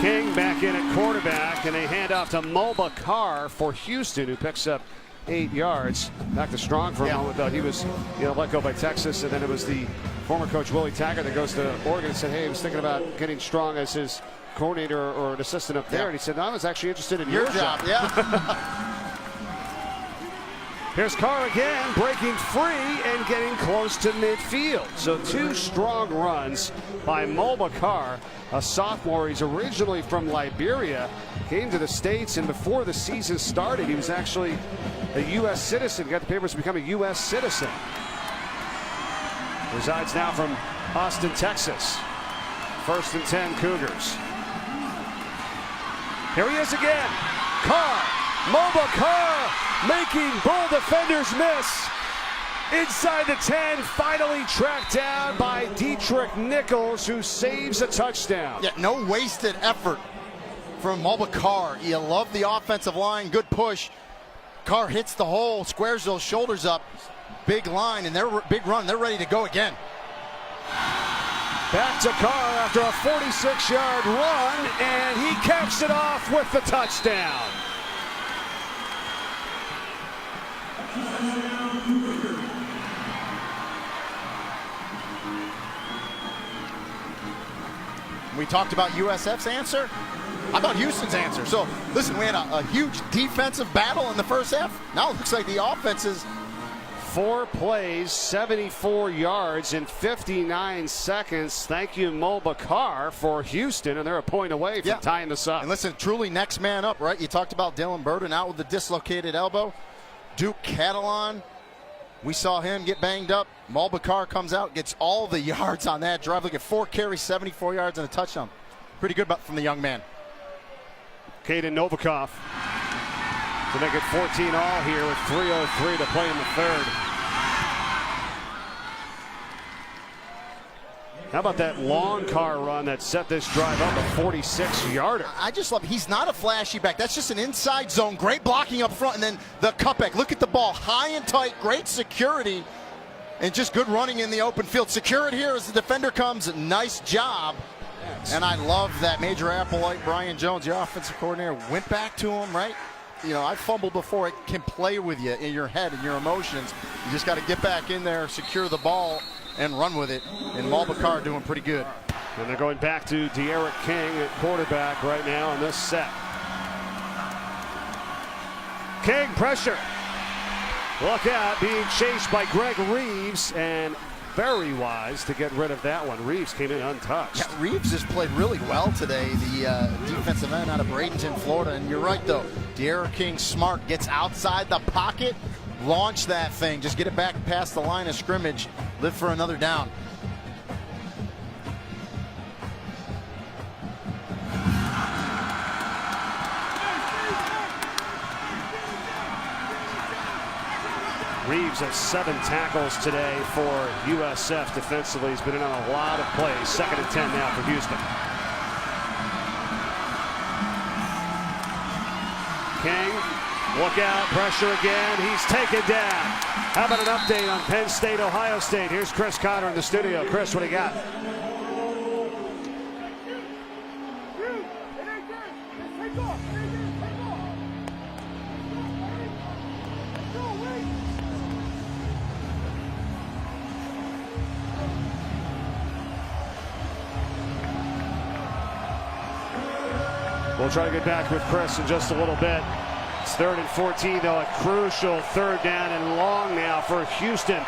King back in at quarterback. And they hand off to Mulba Carr for Houston, who picks up 8 yards. Back to Strong for a moment, though. He was let go by Texas. And then it was the former coach Willie Taggart that goes to Oregon and said, hey, he was thinking about getting Strong as his coordinator or an assistant up there. And he said, no, I was actually interested in your job. Here's Carr again, breaking free and getting close to midfield. So 2 strong runs by Mulba Carr, a sophomore. He's originally from Liberia, came to the States, and before the season started, he was actually a U.S. citizen, got the papers to become a U.S. citizen. Resides now from Austin, Texas. 1st and 10 Cougars. Here he is again. Carr, Mulba Carr, making Bull defenders miss. Inside the 10, finally tracked down by Dietrich Nichols, who saves a touchdown. Yeah, no wasted effort from Mulba Carr. You love the offensive line, good push. Carr hits the hole, squares those shoulders up, big line and their big run. They're ready to go again. Back to Carr after a 46-yard run, and he caps it off with the touchdown. We talked about USF's answer. How about Houston's answer? So, listen, we had a huge defensive battle in the first half. Now it looks like the offense is 4 plays, 74 yards in 59 seconds. Thank you, Mulbacar, for Houston, and they're a point away from tying this up. And listen, truly next man up, right? You talked about Dylan Burden out with the dislocated elbow. Duke Catalan, we saw him get banged up. Mulbacar comes out, gets all the yards on that drive. Look at 4 carries, 74 yards, and a touchdown. Pretty good from the young man. Caden Novikov to make it 14 all here with 3:03 to play in the third. How about that long car run that set this drive up, a 46-yarder? I just love it. He's not a flashy back. That's just an inside zone. Great blocking up front, and then the cutback. Look at the ball. High and tight. Great security, and just good running in the open field. Secure it here as the defender comes. Nice job. And I love that Major Applewhite, Brian Jones, your offensive coordinator, went back to him, right? You know, I fumbled before. It can play with you in your head and your emotions. You just got to get back in there, secure the ball, and run with it. And Mulbacar doing pretty good. And they're going back to De'Aaron King at quarterback right now in this set. King pressure. Look out, being chased by Greg Reeves, and very wise to get rid of that one. Reeves came in untouched. Yeah, Reeves has played really well today, the defensive end out of Bradenton, Florida. And you're right, though. De'Aaron King smart, gets outside the pocket, launch that thing, just get it back past the line of scrimmage, live for another down. Reeves has 7 tackles today for USF defensively. He's been in on a lot of plays. 2nd and 10 now for Houston. King, look out, pressure again. He's taken down. How about an update on Penn State, Ohio State? Here's Chris Cotter in the studio. Chris, what do you got? We'll try to get back with Chris in just a little bit. It's 3rd and 14, though, a crucial 3rd down and long now for Houston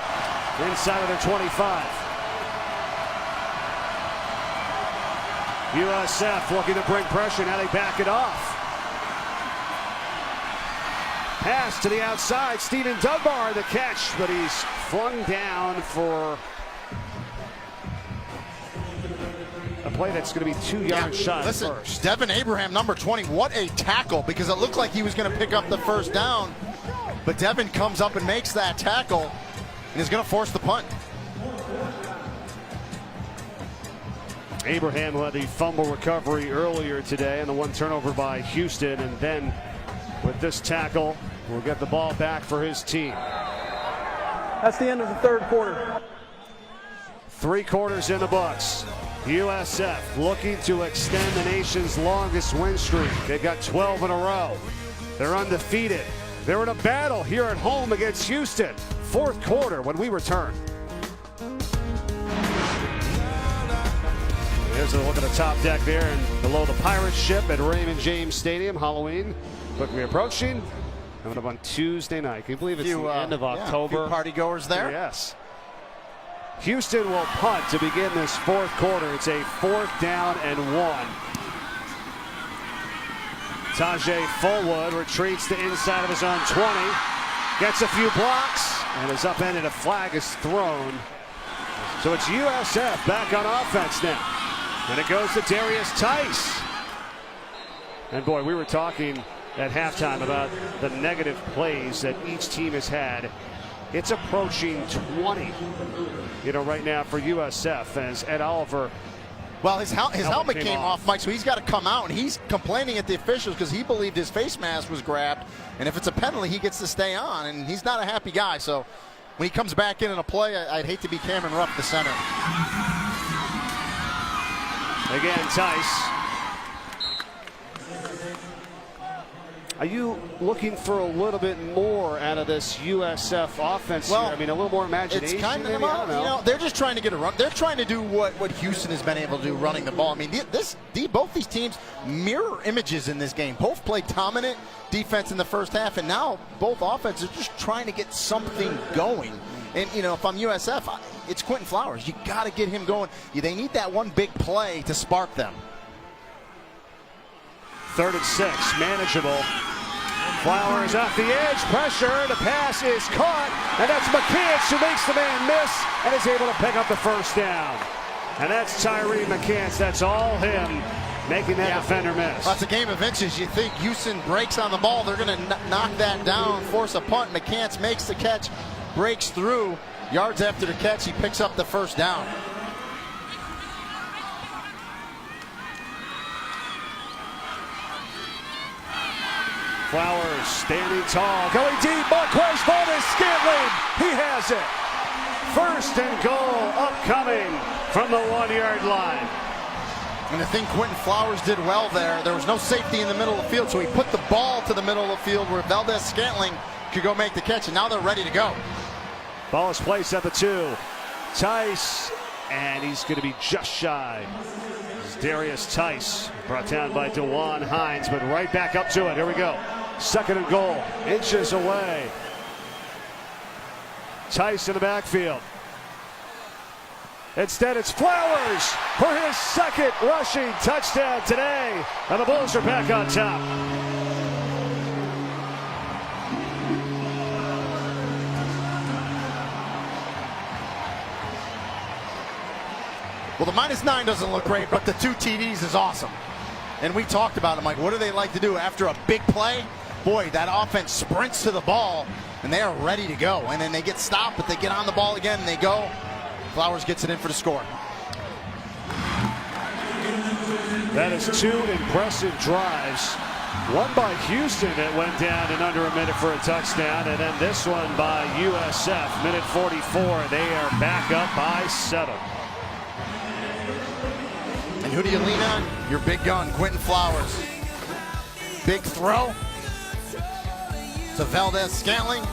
inside of their 25. USF looking to bring pressure. Now they back it off. Pass to the outside. Stephen Dunbar the catch, but he's flung down for a play that's going to be 2 yards shy. Listen, first. Devin Abraham, number 20, what a tackle, because it looked like he was going to pick up the first down, but Devin comes up and makes that tackle and is going to force the punt. Abraham led the fumble recovery earlier today and the 1 turnover by Houston, and then with this tackle will get the ball back for his team. That's the end of the 3rd quarter. 3 quarters in the books. USF looking to extend the nation's longest win streak. They've got 12 in a row. They're undefeated. They're in a battle here at home against Houston. 4th quarter when we return. Here's a look at the top deck there and below the Pirates ship at Raymond James Stadium. Halloween quickly approaching. Coming up on Tuesday night. Can you believe it's the end of October? A few party goers there. Yes. Houston will punt to begin this 4th quarter. It's a 4th down and 1. Tajay Fullwood retreats to inside of his own 20. Gets a few blocks and is upended. A flag is thrown. So it's USF back on offense now. And it goes to Darius Tice. And boy, we were talking at halftime about the negative plays that each team has had. It's approaching 20, right now for USF as Ed Oliver. Well, his helmet came off, Mike, so he's got to come out, and he's complaining at the officials because he believed his face mask was grabbed, and if it's a penalty, he gets to stay on, and he's not a happy guy. So when he comes back in a play, I'd hate to be Cameron Rupp, the center. Again, Tice. Are you looking for a little bit more out of this USF offense here? I mean, a little more imagination? It's kind of, maybe? I don't know. they're just trying to get a run. They're trying to do what Houston has been able to do running the ball. I mean, both these teams mirror images in this game. Both played dominant defense in the first half, and now both offenses are just trying to get something going. And, if I'm USF, it's Quinton Flowers. You got to get him going. They need that one big play to spark them. 3rd and 6, manageable. Flowers off the edge, pressure, the pass is caught, and that's McCants who makes the man miss and is able to pick up the first down. And that's Tyree McCants. That's all him making that defender miss. Well, that's a game of inches. You think Houston breaks on the ball, they're going to knock that down, force a punt. McCants makes the catch, breaks through. Yards after the catch, he picks up the first down. Flowers standing tall, going deep. Marquez Valdes-Scantling. He has it. 1st and goal upcoming from the 1-yard line. And the thing Quinton Flowers did well there was no safety in the middle of the field, so he put the ball to the middle of the field where Valdes-Scantling could go make the catch, and now they're ready to go. Ball is placed at the 2. Tice, and he's going to be just shy. This is Darius Tice, brought down by DeJuan Hines, but right back up to it. Here we go. 2nd and goal, inches away. Tice in the backfield. Instead, it's Flowers for his 2nd rushing touchdown today. And the Bulls are back on top. Well, the -9 doesn't look great, but the 2 TDs is awesome. And we talked about it, Mike. What do they like to do after a big play? Boy, that offense sprints to the ball, and they are ready to go. And then they get stopped, but they get on the ball again, and they go. Flowers gets it in for the score. That is 2 impressive drives. One by Houston that went down in under a minute for a touchdown, and then this one by USF, minute 44. They are back up by 7. And who do you lean on? Your big gun, Quinton Flowers. Big throw to Valdes-Scantling,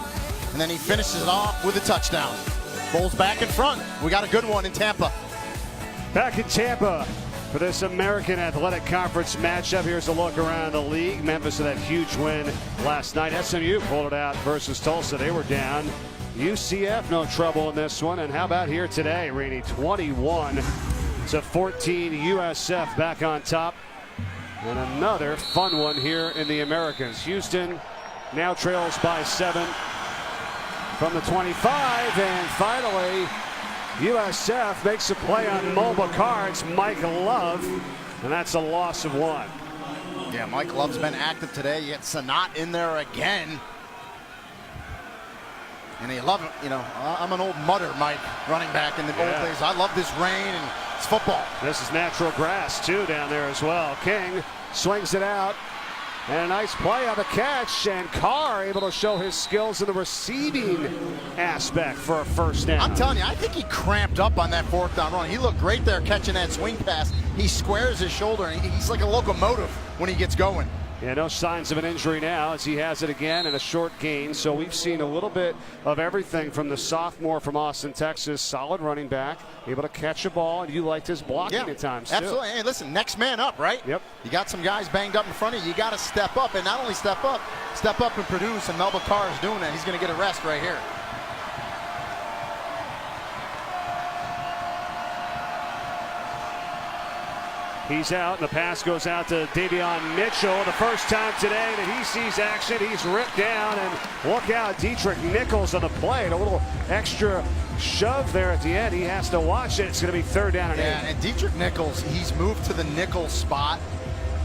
and then he finishes it off with a touchdown. Bulls back in front. We got a good one in Tampa. Back in Tampa for this American Athletic Conference matchup. Here's a look around the league. Memphis with that huge win last night. SMU pulled it out versus Tulsa. They were down. UCF no trouble in this one. And how about here today, Rainey? 21-14. USF back on top. And another fun one here in the Americans. Houston now trails by 7 from the 25. And finally, USF makes a play on mobile cards. Mike Love. And that's a loss of 1. Yeah, Mike Love's been active today. You get Sanat in there again. And you love it. You know, I'm an old mutter, Mike, running back in the old days. I love this rain and it's football. This is natural grass, too, down there as well. King swings it out. And a nice play on the catch. And Carr able to show his skills in the receiving aspect for a first down. I'm telling you, I think he cramped up on that 4th down run. He looked great there catching that swing pass. He squares his shoulder, and he's like a locomotive when he gets going. Yeah, no signs of an injury now as he has it again and a short gain. So we've seen a little bit of everything from the sophomore from Austin, Texas. Solid running back, able to catch a ball, and you liked his blocking at times, too. Absolutely. Hey, listen, next man up, right? Yep. You got some guys banged up in front of you. You got to step up, and not only step up and produce, and Melba Carr is doing that. He's going to get a rest right here. He's out, and the pass goes out to Davion Mitchell. The first time today that he sees action, he's ripped down, and look out, Dietrich Nichols on the play. And a little extra shove there at the end. He has to watch it. It's going to be 3rd down and 8. And Dietrich Nichols, he's moved to the nickel spot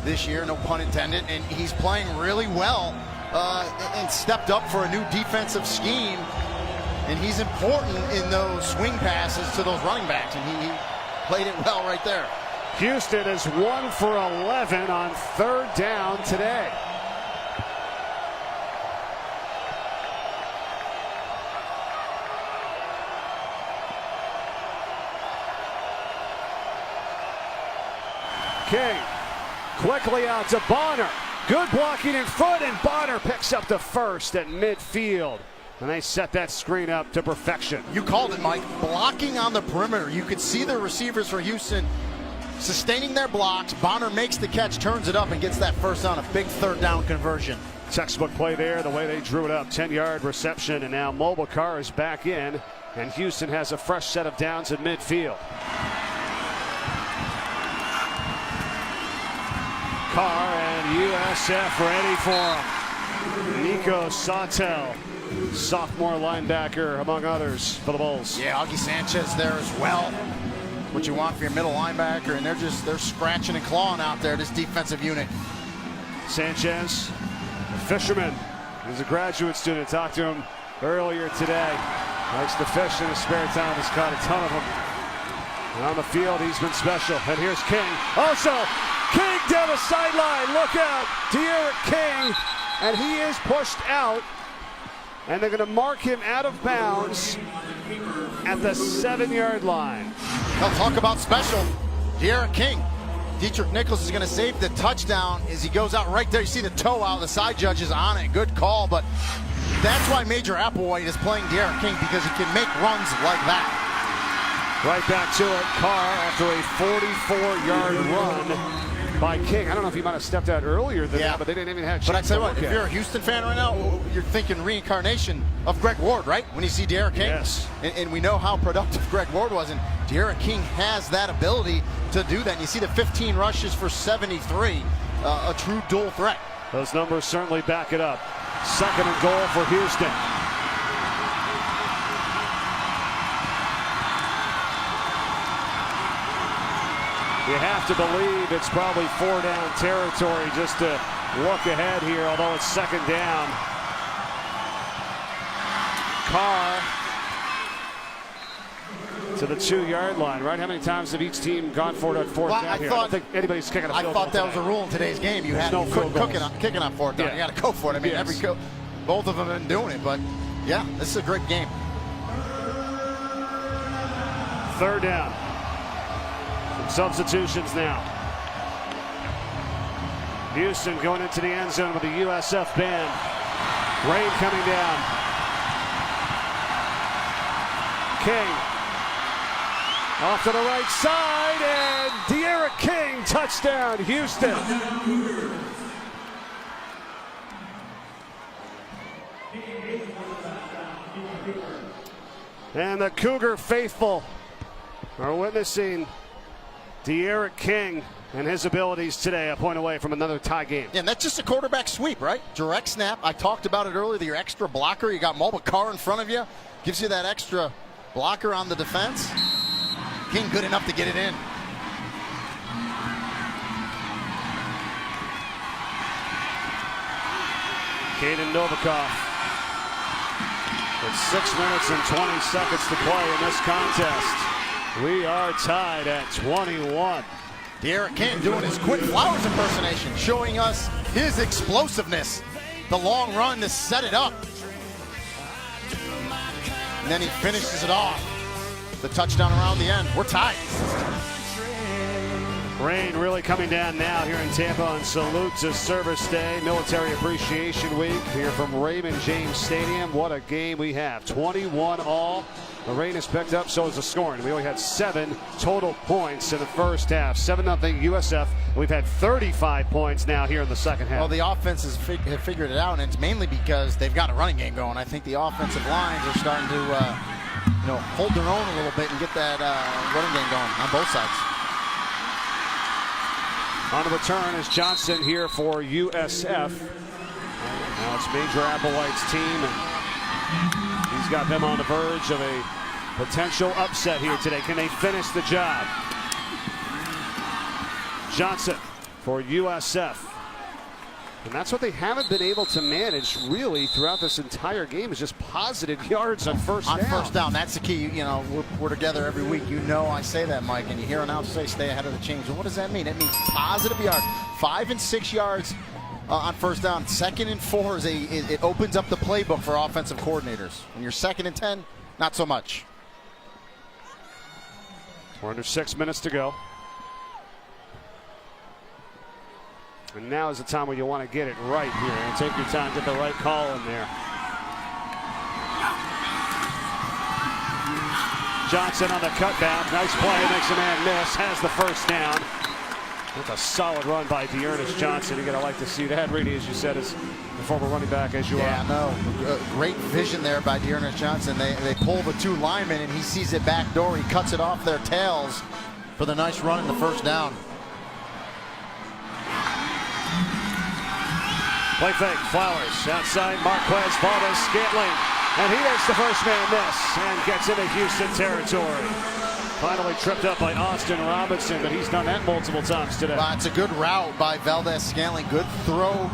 this year, no pun intended, and he's playing really well and stepped up for a new defensive scheme. And he's important in those swing passes to those running backs, and he played it well right there. Houston is 1 for 11 on 3rd down today. King quickly out to Bonner. Good blocking in front, and Bonner picks up the first at midfield. And they set that screen up to perfection. You called it, Mike. Blocking on the perimeter. You could see the receivers for Houston sustaining their blocks. Bonner makes the catch, turns it up, and gets that first down. A big third down conversion. Textbook play there, the way they drew it up. 10-yard reception, and now Mobile Car is back in, and Houston has a fresh set of downs at midfield. Carr and USF ready for him. Nico Sautel, sophomore linebacker, among others, for the Bulls. Yeah, Augie Sanchez there as well. What you want for your middle linebacker, and they're scratching and clawing out there, this defensive unit. Sanchez, a fisherman. He's a graduate student. Talked to him earlier today. Likes to fish in his spare time. Has caught a ton of them. And on the field, he's been special. And here's King. Also, King down the sideline. Look out. De'Aaron King. And he is pushed out. And they're going to mark him out of bounds at the 7-yard line. They'll talk about special. De'Aaron King. Dietrich Nichols is going to save the touchdown as he goes out right there. You see the toe out. The side judge is on it. Good call, but that's why Major Applewhite is playing De'Aaron King, because he can make runs like that. Right back to it. Carr after a 44-yard run by King. I don't know if he might have stepped out earlier than that, but they didn't even have a chance. But I tell you what, to if you're a Houston fan right now, you're thinking reincarnation of Greg Ward, right? When you see De'Aaron King. Yes. And we know how productive Greg Ward was, and De'Aaron King has that ability to do that. And you see the 15 rushes for 73, a true dual threat. Those numbers certainly back it up. 2nd and goal for Houston. You have to believe it's probably 4-down territory just to look ahead here, although it's 2nd down. Carr to the 2-yard line, right? How many times have each team gone for it on 4th down here? I don't think anybody's kicking a field goal. I thought that was a rule in today's game. You had no field goals. Kicking on 4th down. Yeah. You got to go for it. I mean, Yes. both of them have been doing it, but yeah, this is a great game. 3rd down. Some substitutions now. Houston going into the end zone with the USF band. Rain coming down. King off to the right side, and De'Aaron King, touchdown, Houston. And the Cougar faithful are witnessing De'Aaron King and his abilities today, a point away from another tie game. Yeah, and that's just a quarterback sweep, right? Direct snap. I talked about it earlier. Your extra blocker. You got Mobile Car in front of you. Gives you that extra blocker on the defense. King good enough to get it in. Caden Novikov with 6 minutes and 20 seconds to play in this contest. We are tied at 21. De'Aaron King doing his Quinton Flowers impersonation, showing us his explosiveness. The long run to set it up. And then he finishes it off. The touchdown around the end. We're tied. Rain really coming down now here in Tampa on salute to Service Day, Military Appreciation Week here from Raymond James Stadium. What a game we have. 21 all. The rain has picked up, so is the scoring. We only had 7 total points in the first half. 7-0 USF. We've had 35 points now here in the second half. Well, the offenses have figured it out, and it's mainly because they've got a running game going. I think the offensive lines are starting to hold their own a little bit and get that running game going on both sides. On the return is Johnson here for USF. Now it's Major Applewhite's team, and he's got them on the verge of a potential upset here today. Can they finish the job? Johnson for USF. And that's what they haven't been able to manage really throughout this entire game, is just positive yards on first down. On first down, that's the key. You know, we're together every week. You know I say that, Mike, and you hear announcers say stay ahead of the chains. Well, what does that mean? It means positive yards. 5 and 6 yards on first down. 2nd and 4 it opens up the playbook for offensive coordinators. When you're 2nd and 10, not so much. We're under 6 minutes to go. And now is the time where you want to get it right here. And take your time, get the right call in there. Johnson on the cutback. Nice play, makes a man miss, has the first down. That's a solid run by Dearness Johnson. You're going to like to see that, Reedy, as you said, as the former running back as you are. Yeah, no, great vision there by Dearness Johnson. They pull the two linemen, and he sees it back door. He cuts it off their tails for the nice run in the first down. Play fake, Flowers outside, Marquez, Valdez, Scantling, and he makes the first man miss and gets into Houston territory. Finally tripped up by Austin Robinson, but he's done that multiple times today. Well, it's a good route by Valdez Scantling. Good throw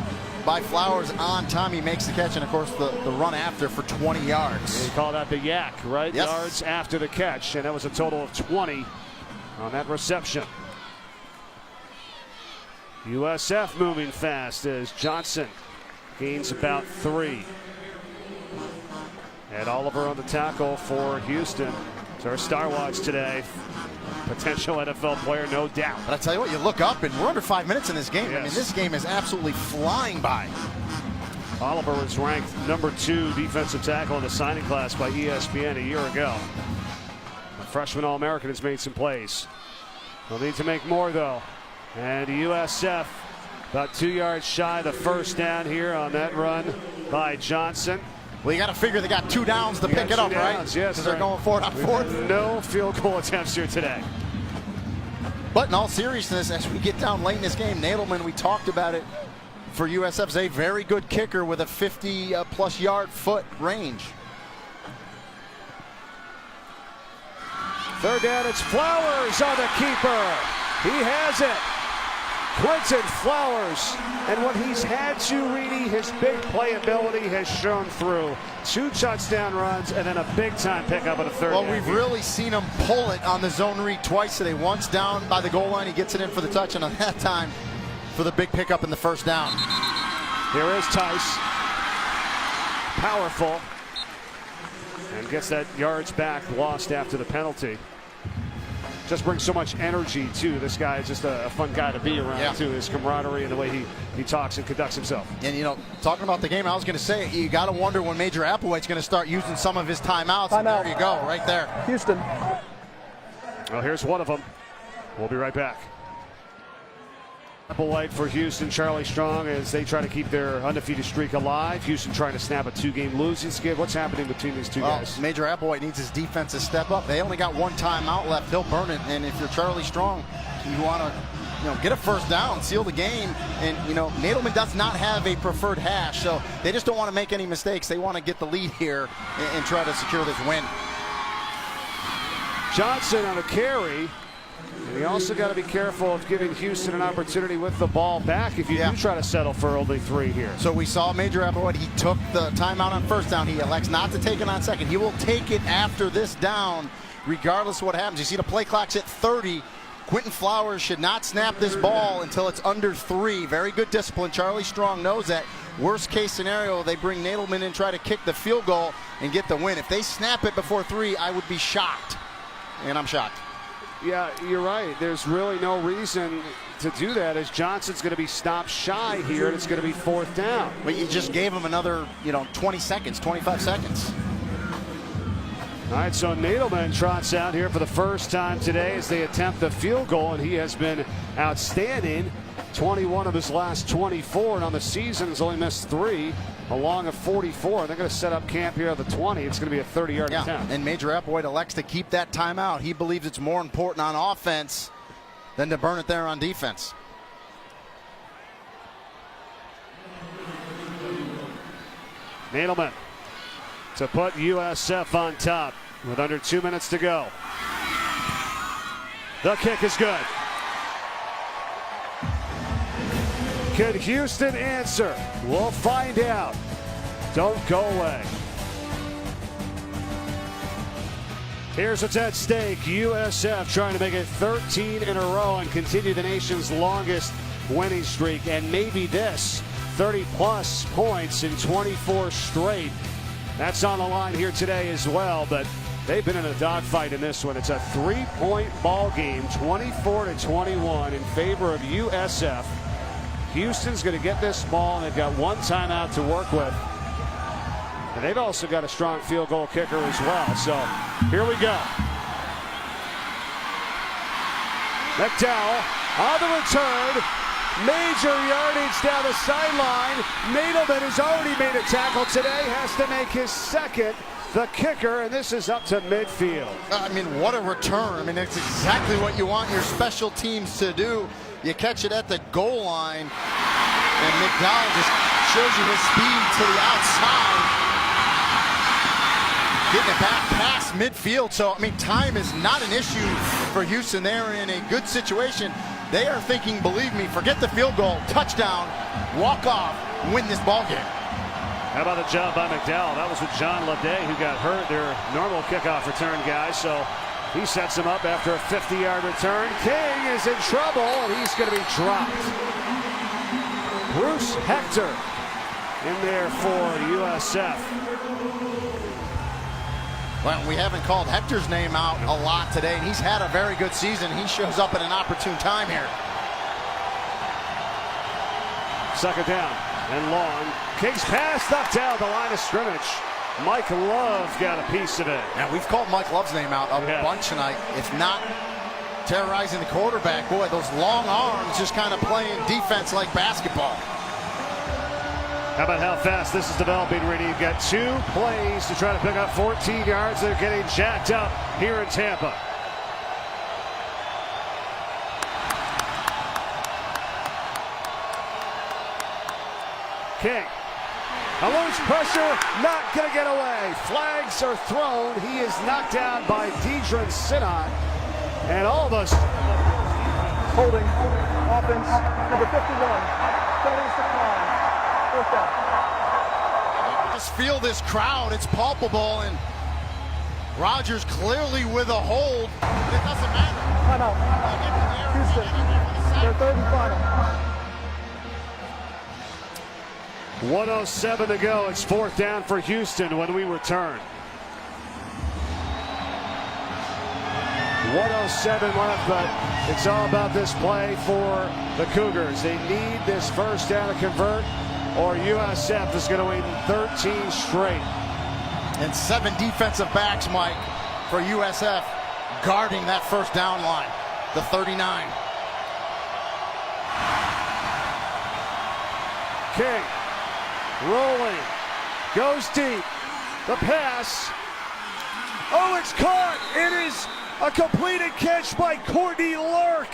by Flowers on time. He makes the catch, and of course the run after for 20 yards. They call that the yak, right? Yes. Yards after the catch, and that was a total of 20 on that reception. USF moving fast as Johnson gains about 3. And Oliver on the tackle for Houston. It's our Star Watch today. Potential NFL player, no doubt. But I tell you what, you look up and we're under 5 minutes in this game. Yes. I mean, this game is absolutely flying by. Oliver was ranked number 2 defensive tackle in the signing class by ESPN a year ago. A freshman All-American has made some plays. They'll need to make more, though. And USF about 2 yards shy of the first down here on that run by Johnson. Well, you got to figure they got 2 downs to pick it up, right? Yes, because they're going for it on 4th. No field goal attempts here today. But in all seriousness, as we get down late in this game, Nadelman, we talked about it, for USF, is a very good kicker with a 50-plus yard foot range. Third down, it's Flowers on the keeper. He has it. Quinton Flowers, and when he's had to, Reedy, his big playability has shown through. 2 touchdown runs and then a big-time pickup on the third down. Well, we've really seen him pull it on the zone read twice today. Once down by the goal line, he gets it in for the touch, and on that time for the big pickup in the first down. Here is Tice. Powerful. And gets that yards back, lost after the penalty. Just brings so much energy, too. This guy is just a fun guy to be around, too. His camaraderie and the way he talks and conducts himself. And, you know, talking about the game, I was going to say, you got to wonder when Major Applewhite's going to start using some of his timeouts. And there you go, right there. Houston. Well, here's one of them. We'll be right back. Applewhite for Houston, Charlie Strong, as they try to keep their undefeated streak alive. Houston trying to snap a 2-game losing skid. What's happening between these two guys? Major Applewhite needs his defense to step up. They only got 1 timeout left. They'll burn it. And if you're Charlie Strong, you want to, get a first down, seal the game. And, Nadelman does not have a preferred hash, so they just don't want to make any mistakes. They want to get the lead here and try to secure this win. Johnson on a carry. And you also got to be careful of giving Houston an opportunity with the ball back if you do try to settle for only 3 here. So we saw Major Applewhite. He took the timeout on first down. He elects not to take it on second. He will take it after this down, regardless of what happens. You see the play clock's at 30. Quinton Flowers should not snap this ball until it's under 3. Very good discipline. Charlie Strong knows that. Worst case scenario, they bring Nadelman in, try to kick the field goal and get the win. If they snap it before 3, I would be shocked. And I'm shocked. Yeah, you're right. There's really no reason to do that, as Johnson's going to be stopped shy here, and it's going to be 4th down. But you just gave him another, 20 seconds, 25 seconds. All right, so Nadelman trots out here for the first time today as they attempt the field goal, and he has been outstanding. 21 of his last 24, and on the season has only missed 3, along of 44. They're going to set up camp here at the 20. It's going to be a 30-yard attempt. And Major Applewhite elects to keep that timeout. He believes it's more important on offense than to burn it there on defense. Nadelman to put USF on top with under 2 minutes to go. The kick is good. Could Houston answer? We'll find out. Don't go away. Here's what's at stake. USF trying to make it 13 in a row and continue the nation's longest winning streak. And maybe this, 30-plus points in 24 straight. That's on the line here today as well, but they've been in a dogfight in this one. It's a 3-point ball game, 24-21 in favor of USF. Houston's going to get this ball, and they've got one timeout to work with. And they've also got a strong field goal kicker as well. So here we go. McDowell on the return. Major yardage down the sideline. Nadelman has already made a tackle today. Has to make his second. The kicker, and this is up to midfield. I mean, what a return. I mean, it's exactly what you want your special teams to do. You catch it at the goal line, and McDowell just shows you his speed to the outside. Getting it back past midfield. So, I mean, time is not an issue for Houston. They're in a good situation. They are thinking, believe me, forget the field goal, touchdown, walk off, win this ball game. How about the job by McDowell? That was with John Leday, who got hurt, their normal kickoff return guy. So he sets him up after a 50-yard return. King is in trouble, and he's going to be dropped. Bruce Hector in there for USF. Well, we haven't called Hector's name out a lot today, and he's had a very good season. He shows up at an opportune time here. Second down and long. King's pass knocked down the line of scrimmage. Mike Love got a piece of it. Now, we've called Mike Love's name out a bunch tonight. It's not terrorizing the quarterback. Boy, those long arms just kind of playing defense like basketball. How about how fast this is developing, Rudy? You've got 2 plays to try to pick up 14 yards. They're getting jacked up here in Tampa. King. A loose pressure, not going to get away. Flags are thrown. He is knocked down by Deidron Sinnott. And all of us. Holding offense number 51. Penalties decline. Fourth down. Just feel this crowd. It's palpable, and Rodgers clearly with a hold. It doesn't matter. Timeout. Houston. Their third and final. 1:07 to go. It's fourth down for Houston when we return. 1:07 left, but it's all about this play for the Cougars. They need this first down to convert, or USF is going to win 13 straight. And 7 defensive backs, Mike, for USF guarding that first down line. The 39. King. Rolling, goes deep, the pass, oh, it's caught, it is a completed catch by Courtney Lurk.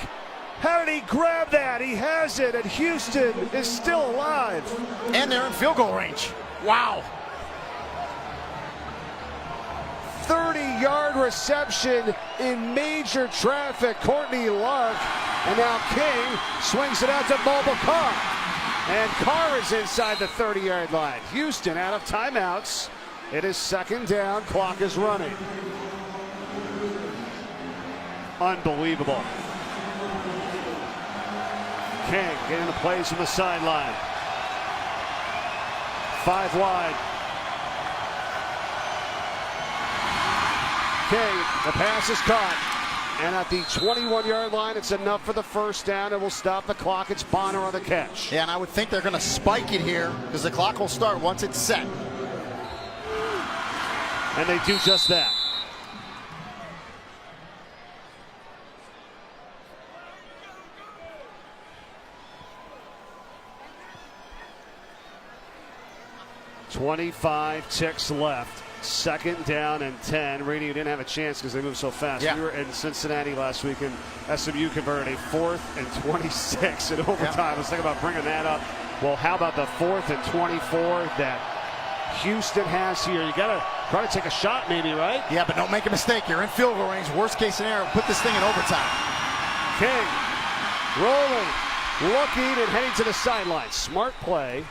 How did he grab that? He has it, and Houston is still alive. And they're in field goal range. Wow. 30-yard reception in major traffic, Courtney Lurk, and now King swings it out to Mobile Carr. And Carr is inside the 30-yard line. Houston out of timeouts. It is second down. Clock is running. Unbelievable. King getting the plays from the sideline. 5 wide. King, the pass is caught. And at the 21-yard line, it's enough for the first down. It will stop the clock. It's Bonner on the catch. Yeah, and I would think they're going to spike it here because the clock will start once it's set. And they do just that. .25 ticks left. Second down and 10. Rainey didn't have a chance because they moved so fast. Yeah. We were in Cincinnati last week, and SMU converted a 4th and 26 in overtime. Yeah. I was thinking about bringing that up. Well, how about the 4th and 24 that Houston has here? You got to try to take a shot maybe, right? Yeah, but don't make a mistake. You're in field goal range. Worst case scenario, put this thing in overtime. King rolling, looking, and heading to the sideline. Smart play.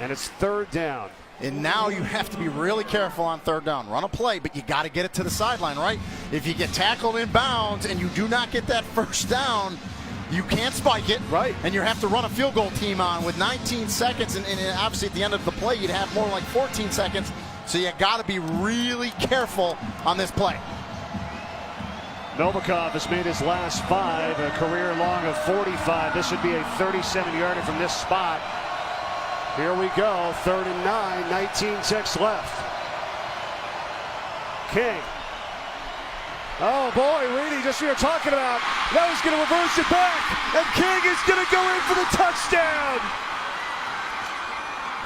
And it's third down. And now you have to be really careful on third down. Run a play, but you got to get it to the sideline, right? If you get tackled in bounds and you do not get that first down, you can't spike it. Right. And you have to run a field goal team on with 19 seconds. And obviously at the end of the play, you'd have more like 14 seconds. So you got to be really careful on this play. Novikov has made his last 5, a career long of 45. This would be a 37-yarder from this spot. Here we go, 3rd and 9, 19 ticks left. King. Oh boy, Reedy, just what you're talking about. Now he's going to reverse it back, and King is going to go in for the touchdown.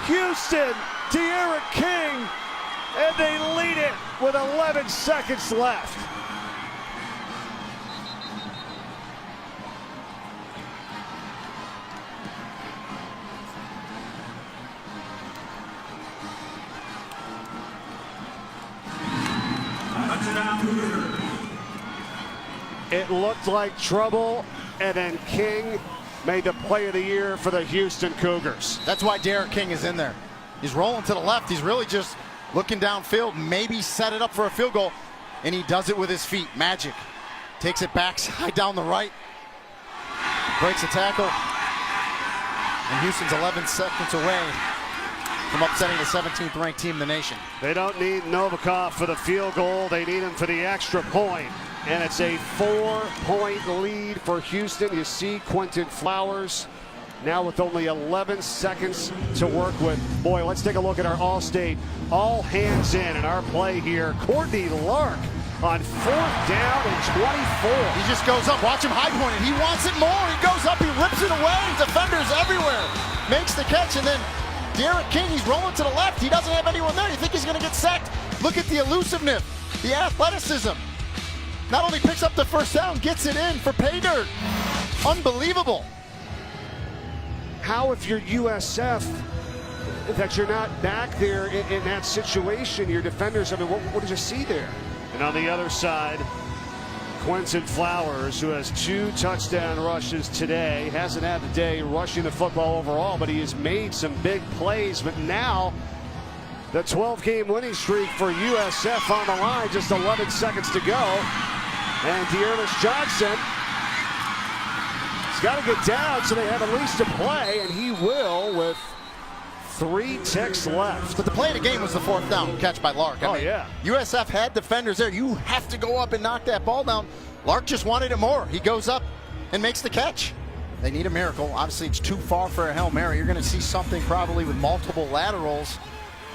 Houston, De'Aaron King, and they lead it with 11 seconds left. It looked like trouble, and then King made the play of the year for the Houston Cougars. That's why De'Aaron King is in there. He's rolling to the left. He's really just looking downfield, maybe set it up for a field goal, and he does it with his feet. Magic. Takes it backside down the right. Breaks a tackle. And Houston's 11 seconds away from upsetting the 17th ranked team in the nation. They don't need Novikov for the field goal. They need him for the extra point. And it's a 4-point lead for Houston. You see Quinton Flowers now with only 11 seconds to work with. Boy, let's take a look at our All-State all hands in our play here. Courtney Lark on 4th down and 24. He just goes up. Watch him high point it. He wants it more. He goes up. He rips it away. Defenders everywhere. Makes the catch, and then De'Aaron King, he's rolling to the left. He doesn't have anyone there. You think he's going to get sacked? Look at the elusiveness, the athleticism. Not only picks up the first down, gets it in for pay dirt. Unbelievable. How, if you're USF, that you're not back there in that situation? Your defenders, I mean, what did you see there? And on the other side, Quinton Flowers, who has 2 touchdown rushes today, hasn't had the day rushing the football overall, but he has made some big plays. But now, the 12-game winning streak for USF on the line, just 11 seconds to go. And Dearness Johnson has got to get down so they have at least a play, and he will with 3 ticks left. But the play of the game was the 4th down catch by Lark. I mean, yeah. USF had defenders there. You have to go up and knock that ball down. Lark just wanted it more. He goes up and makes the catch. They need a miracle. Obviously, it's too far for a Hail Mary. You're going to see something probably with multiple laterals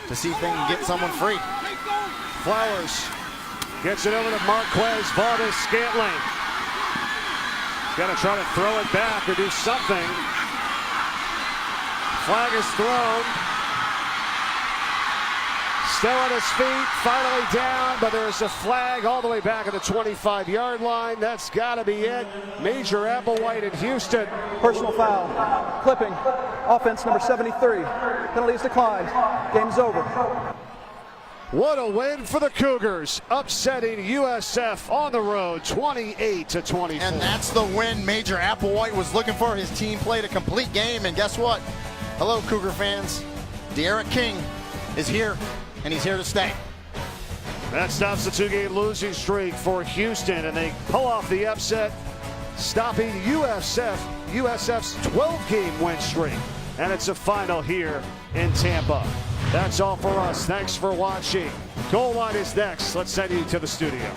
to see if they can get someone free. Flowers gets it over to Marquez Valdez-Scantling. Got to try to throw it back or do something. Flag is thrown. Still on his feet, finally down, but there's a flag all the way back at the 25-yard line. That's got to be it. Major Applewhite in Houston. Personal foul. Clipping. Offense number 73. Penalties declined. Game's over. What a win for the Cougars, upsetting USF on the road, 28-24. And that's the win Major Applewhite was looking for. His team played a complete game, and guess what? Hello, Cougar fans. De'Aaron King is here, and he's here to stay. That stops the 2-game losing streak for Houston, and they pull off the upset, stopping USF's 12-game win streak. And it's a final here in Tampa. That's all for us. Thanks for watching. Goal Line is next. Let's send you to the studio.